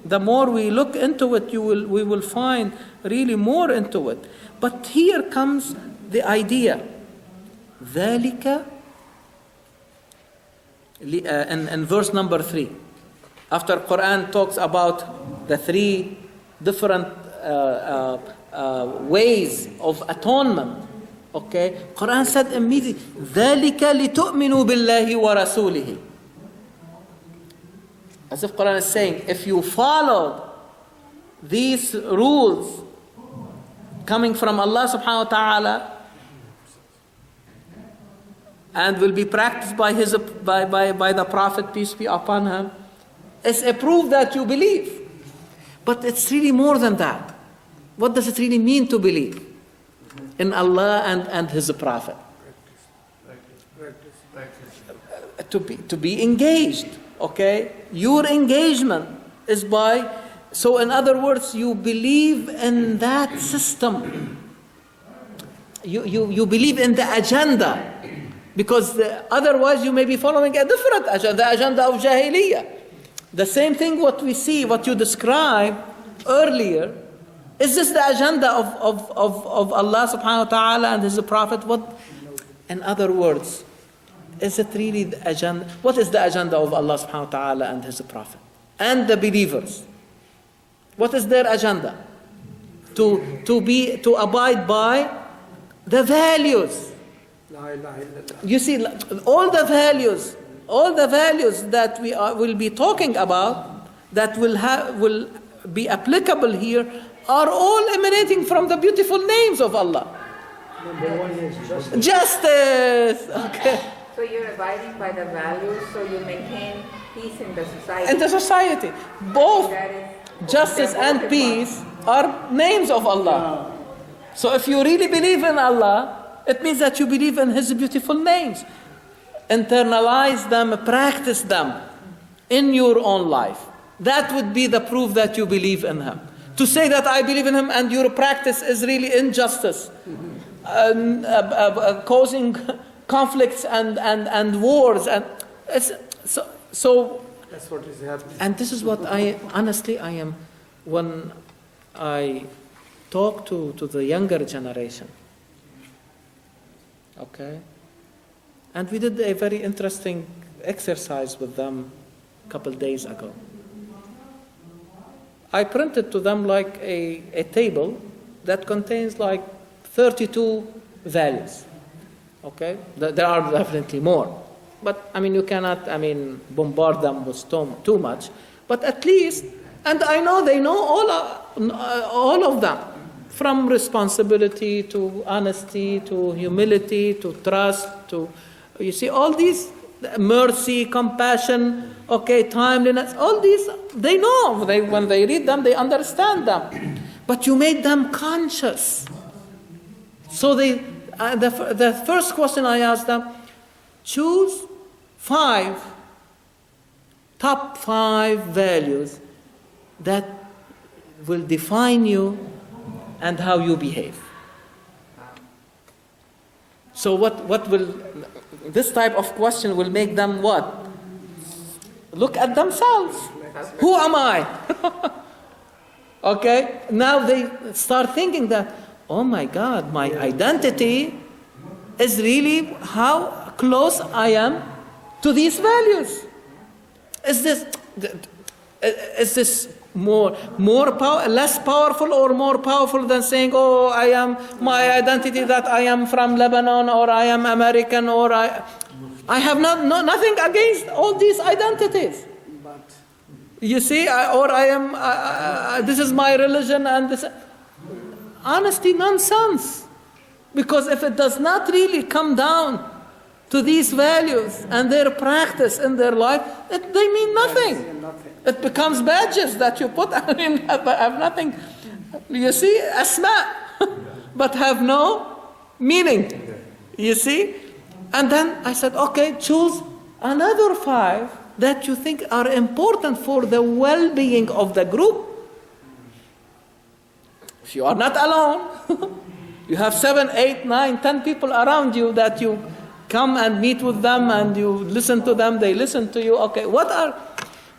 the more we look into it, we will find really more into it. But here comes the idea, ذَلِكَ in verse number 3. After Quran talks about the three different ways of atonement, okay, Quran said immediately, ذَلِكَ لِتُؤْمِنُوا بِاللَّهِ وَرَسُولِهِ. As if Quran is saying, if you follow these rules coming from Allah subhanahu wa ta'ala and will be practiced by the Prophet, peace be upon him, it's a proof that you believe. But it's really more than that. What does it really mean to believe in Allah and His Prophet? To be engaged, okay? Your engagement is by, so in other words, you believe in that system. You believe in the agenda, because otherwise you may be following a different agenda, the agenda of Jahiliyyah. The same thing what you described earlier. Is this the agenda of Allah subhanahu wa ta'ala and His Prophet? What, in other words, is it really the agenda? What is the agenda of Allah subhanahu wa ta'ala and His Prophet? And the believers? What is their agenda? To abide by the values. La ilaha illallah. You see, all the values that we will be talking about, that will be applicable here, are all emanating from the beautiful names of Allah. Number one is justice. Justice. Okay. So you're abiding by the values, so you maintain peace in the society. In the society, both That is- justice they're and both peace are names of Allah. So if you really believe in Allah, it means that you believe in His beautiful names. Internalize them, practice them in your own life. That would be the proof that you believe in Him. To say that I believe in Him and your practice is really injustice, causing conflicts and wars, and so. That's what is happening. And this is what I am when I talk to the younger generation. Okay? And we did a very interesting exercise with them a couple days ago. I printed to them like a table that contains like 32 values. Okay? There are definitely more. But, you cannot, bombard them with too much. But at least, and I know they know all of them. From responsibility to honesty to humility to trust to, you see, all these, mercy, compassion, timeliness, all these, they know. When they read them, they understand them. But you made them conscious. So the first question I asked them, choose top five values that will define you and how you behave. So what will, this type of question will make them what? Look at themselves. Who am I? Okay? Now they start thinking that, oh my God, my identity is really how close I am to these values. Is this less powerful or more powerful than saying, oh, I am my identity that I am from Lebanon, or I am American, or I have nothing against all these identities. You see, this is my religion, and this. Honesty, nonsense. Because if it does not really come down to these values and their practice in their life, they mean nothing. It becomes badges that you put, have nothing. You see, asma, but have no meaning. You see? And then I said, okay, choose another five that you think are important for the well-being of the group. If you are not alone, you have 7, 8, 9, 10 people around you that you come and meet with them and you listen to them, they listen to you. Okay,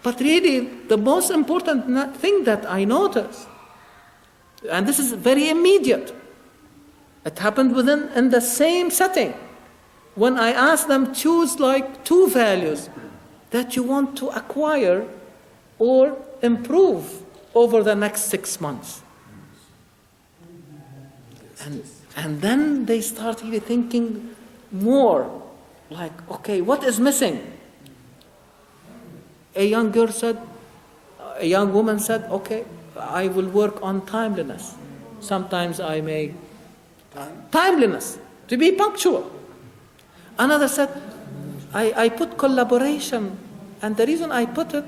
but really the most important thing that I noticed, and this is very immediate, it happened in the same setting. When I asked them, choose like 2 values that you want to acquire or improve over the next 6 months. And then they start really thinking more, like, okay, what is missing? A young woman said, okay, I will work on timeliness. Sometimes I may timeliness, to be punctual. Another said, I put collaboration, and the reason I put it,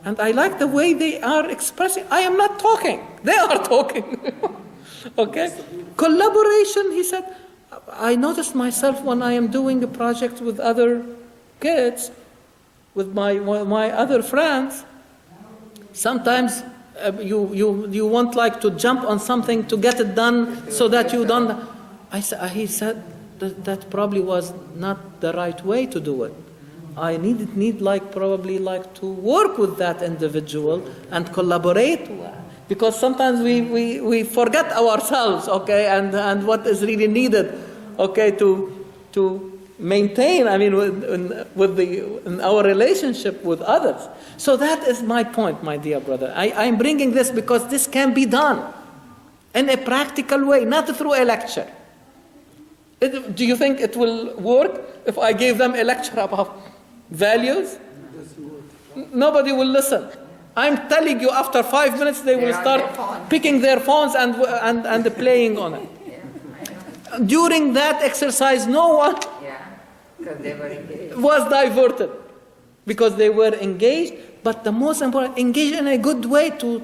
and I like the way they are expressing, I am not talking, they are talking. Okay? Collaboration, he said, I noticed myself when I am doing a project with other kids, with my other friends, sometimes you want like to jump on something to get it done so that you don't. He said that probably was not the right way to do it. I need like probably like to work with that individual and collaborate, because sometimes we forget ourselves, okay, and what is really needed, okay, to maintain, in our relationship with others. So that is my point, my dear brother. I'm bringing this because this can be done in a practical way, not through a lecture. Do you think it will work if I gave them a lecture about values? Nobody will listen. I'm telling you, after 5 minutes, they will start picking their phones and playing on it. During that exercise, no one because they were engaged. was diverted because they were engaged. But the most important, engaged in a good way to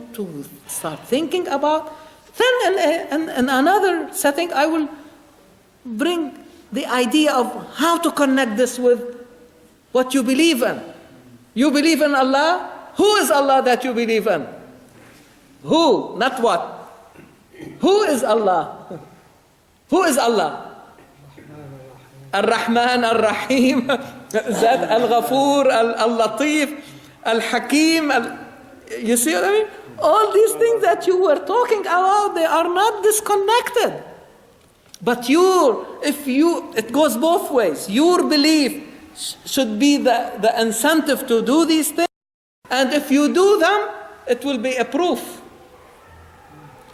start thinking about. Then in another setting, I will bring the idea of how to connect this with what you believe in. You believe in Allah? Who is Allah that you believe in? Who, not what. Who is Allah? Who is Allah? Ar-Rahman, Ar-Rahim, that Al-Ghafur, Al-Latif, Al-Hakim. You see what I mean? All these things that you were talking about, they are not disconnected. But it goes both ways. Your belief should be the incentive to do these things. And if you do them, it will be a proof.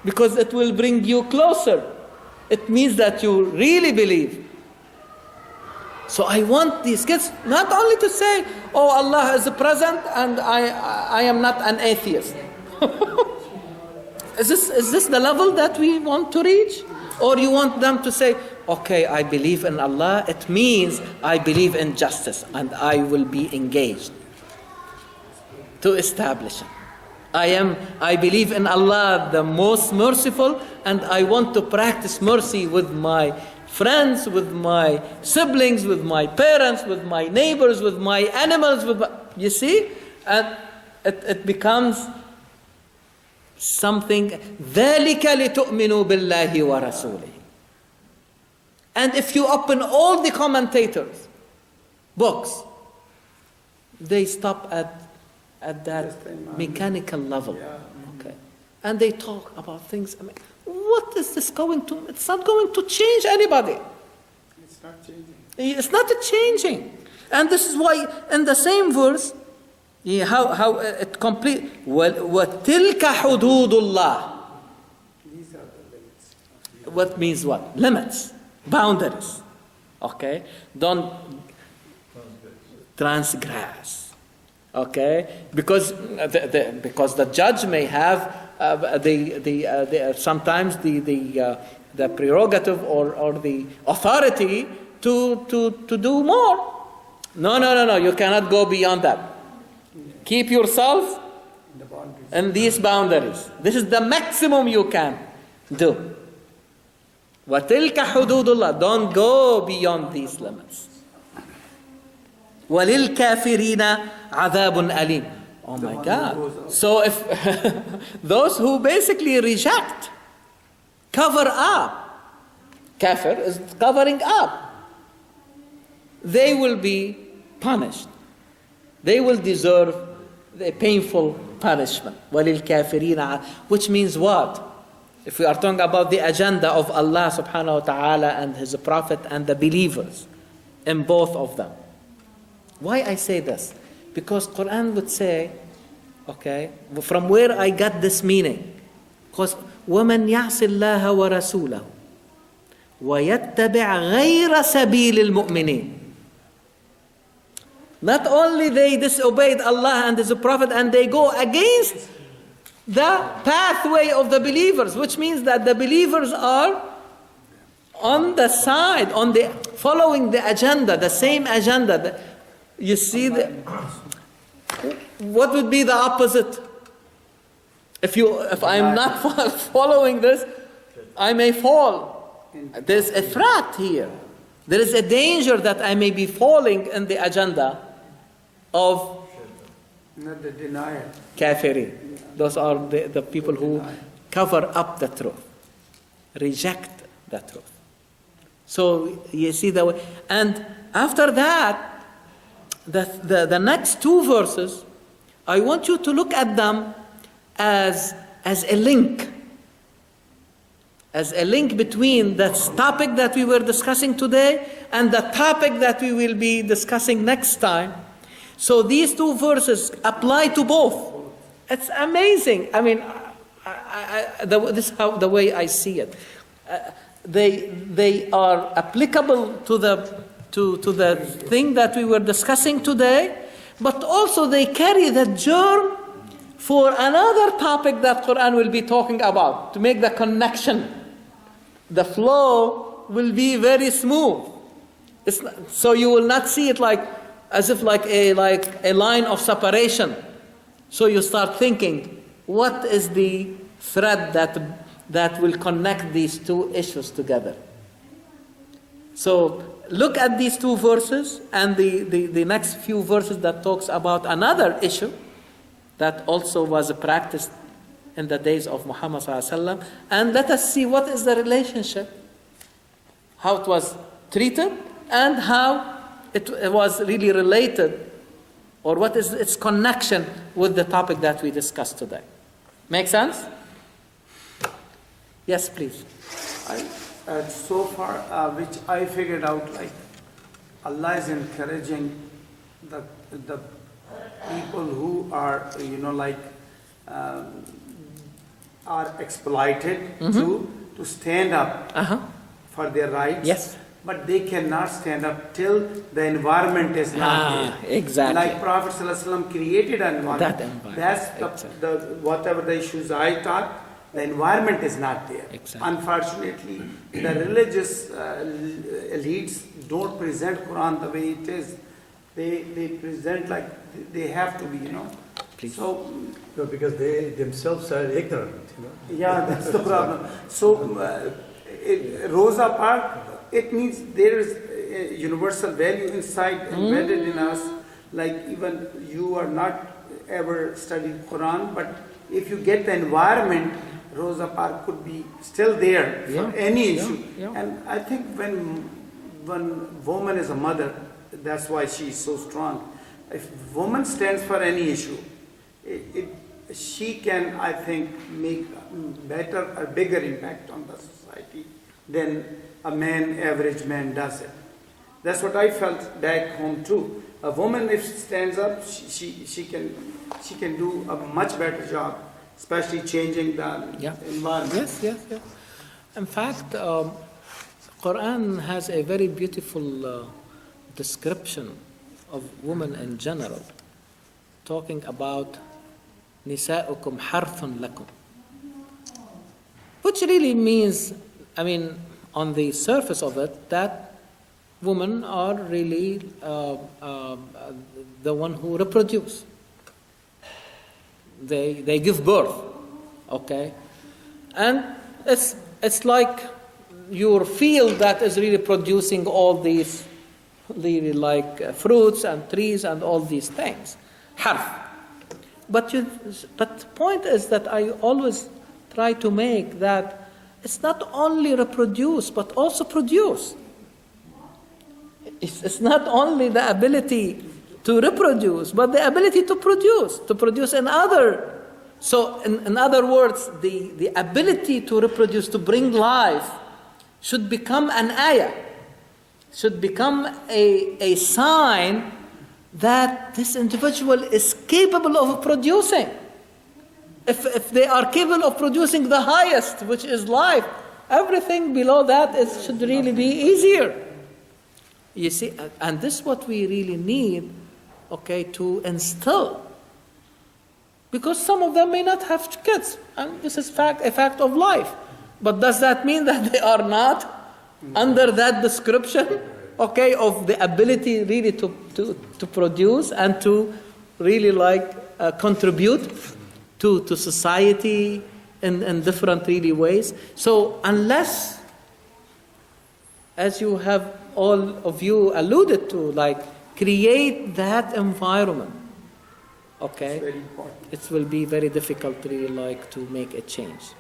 Because it will bring you closer. It means that you really believe. So I want these kids not only to say, oh, Allah is present and I am not an atheist. Is this the level that we want to reach? Or you want them to say, okay, I believe in Allah, it means I believe in justice and I will be engaged to establish it. I believe in Allah, the most merciful, and I want to practice mercy with my friends, with my siblings, with my parents, with my neighbors, with my animals, you see? And it becomes something, ذَلِكَ لِتُؤْمِنُوا بِاللَّهِ وَرَسُولِهِ. And if you open all the commentators' books, they stop at that mechanical level. Okay. And they talk about things. I mean, what is this going to? It's not going to change anybody. It's not changing. It's not changing. And this is why in the same verse, how it complete. وَتِلْكَ حُدُودُ اللَّهِ. These are the limits. What means what? Limits. Boundaries. Okay? Don't transgress. Okay? Because the judge may have sometimes the prerogative or the authority to do more. No. You cannot go beyond that. Keep yourself in these boundaries. This is the maximum you can do. وَتِلْكَ حُدُودُ اللَّهِ. Don't go beyond these limits. وَلِلْكَافِرِينَ عَذَابٌ أَلِيمٌ. Oh my God. So if those who basically reject, cover up, kafir is covering up, they will be punished. They will deserve the painful punishment. وَلِلْكَافِرِينَ, which means what? If we are talking about the agenda of Allah subhanahu wa ta'ala and His Prophet and the believers in both of them. Why I say this? Because Qur'an would say, okay, from where I got this meaning. Because وَمَنْ يَعْصِ اللَّهَ وَرَسُولَهُ وَيَتَّبِعْ غَيْرَ سَبِيلِ الْمُؤْمِنِينَ. Not only they disobeyed Allah and His Prophet and they go against the pathway of the believers, which means that the believers are on the side, following the agenda, the same agenda. You see, what would be the opposite? If I'm not following this, I may fall. There's a threat here. There is a danger that I may be falling in the agenda of Not the denier. kafirin. Those are the people who cover up the truth, reject the truth. So you see the way. And after that, the next two verses, I want you to look at them as a link. As a link between the topic that we were discussing today and the topic that we will be discussing next time. So these two verses apply to both. It's amazing. I mean, this is the way I see it. they are applicable to the thing that we were discussing today, but also they carry the germ for another topic that Quran will be talking about, to make the connection. The flow will be very smooth. So you will not see it as if like a line of separation. So you start thinking, what is the thread that will connect these two issues together? So look at these two verses and the next few verses that talks about another issue that also was practiced in the days of Muhammad ﷺ, and let us see what is the relationship, how it was treated, and how it was really related, or what is its connection with the topic that we discussed today. Make sense? Yes, please. So far, which I figured out, like Allah is encouraging the people who are, are exploited to stand up for their rights. Yes. But they cannot stand up till the environment is not there. Exactly. Like Prophet ﷺ created an environment. That environment. That's Exactly. whatever the issues I taught, the environment is not there. Exactly. Unfortunately, the religious elites don't present Quran the way it is. They present like they have to be, Please. So, No, because they themselves are ignorant. yeah, that's the problem. So, Rosa Parks, it means there is a universal value inside embedded in us. Like even you are not ever studied Quran, but if you get the environment, Rosa Parks could be still there for any issue. Yeah. And I think when woman is a mother, that's why she is so strong. If woman stands for any issue, she can, I think, make a bigger impact on the society than average man does it. That's what I felt back home too. A woman, if she stands up, she can do a much better job, especially changing the environment. Yes. In fact, Quran has a very beautiful description of women in general, talking about nisa'ukum harthun lakum, which really means, on the surface of it, that women are really the one who reproduce. They give birth, okay? And it's like your field that is really producing all these really like fruits and trees and all these things. Harf. But the point is that I always try to make that it's not only reproduce, but also produce. It's not only the ability to reproduce, but the ability to produce in other. So in other words, the ability to reproduce, to bring life, should become an ayah, should become a sign that this individual is capable of producing. If they are capable of producing the highest, which is life, everything below that should really be easier. You see, and this is what we really need, okay, to instill. Because some of them may not have kids, and this is a fact of life. But does that mean that they are not under that description, okay, of the ability really to produce and to really contribute to society in different really ways? So unless, as you have all of you alluded to, create that environment, okay, it will be very difficult really to make a change.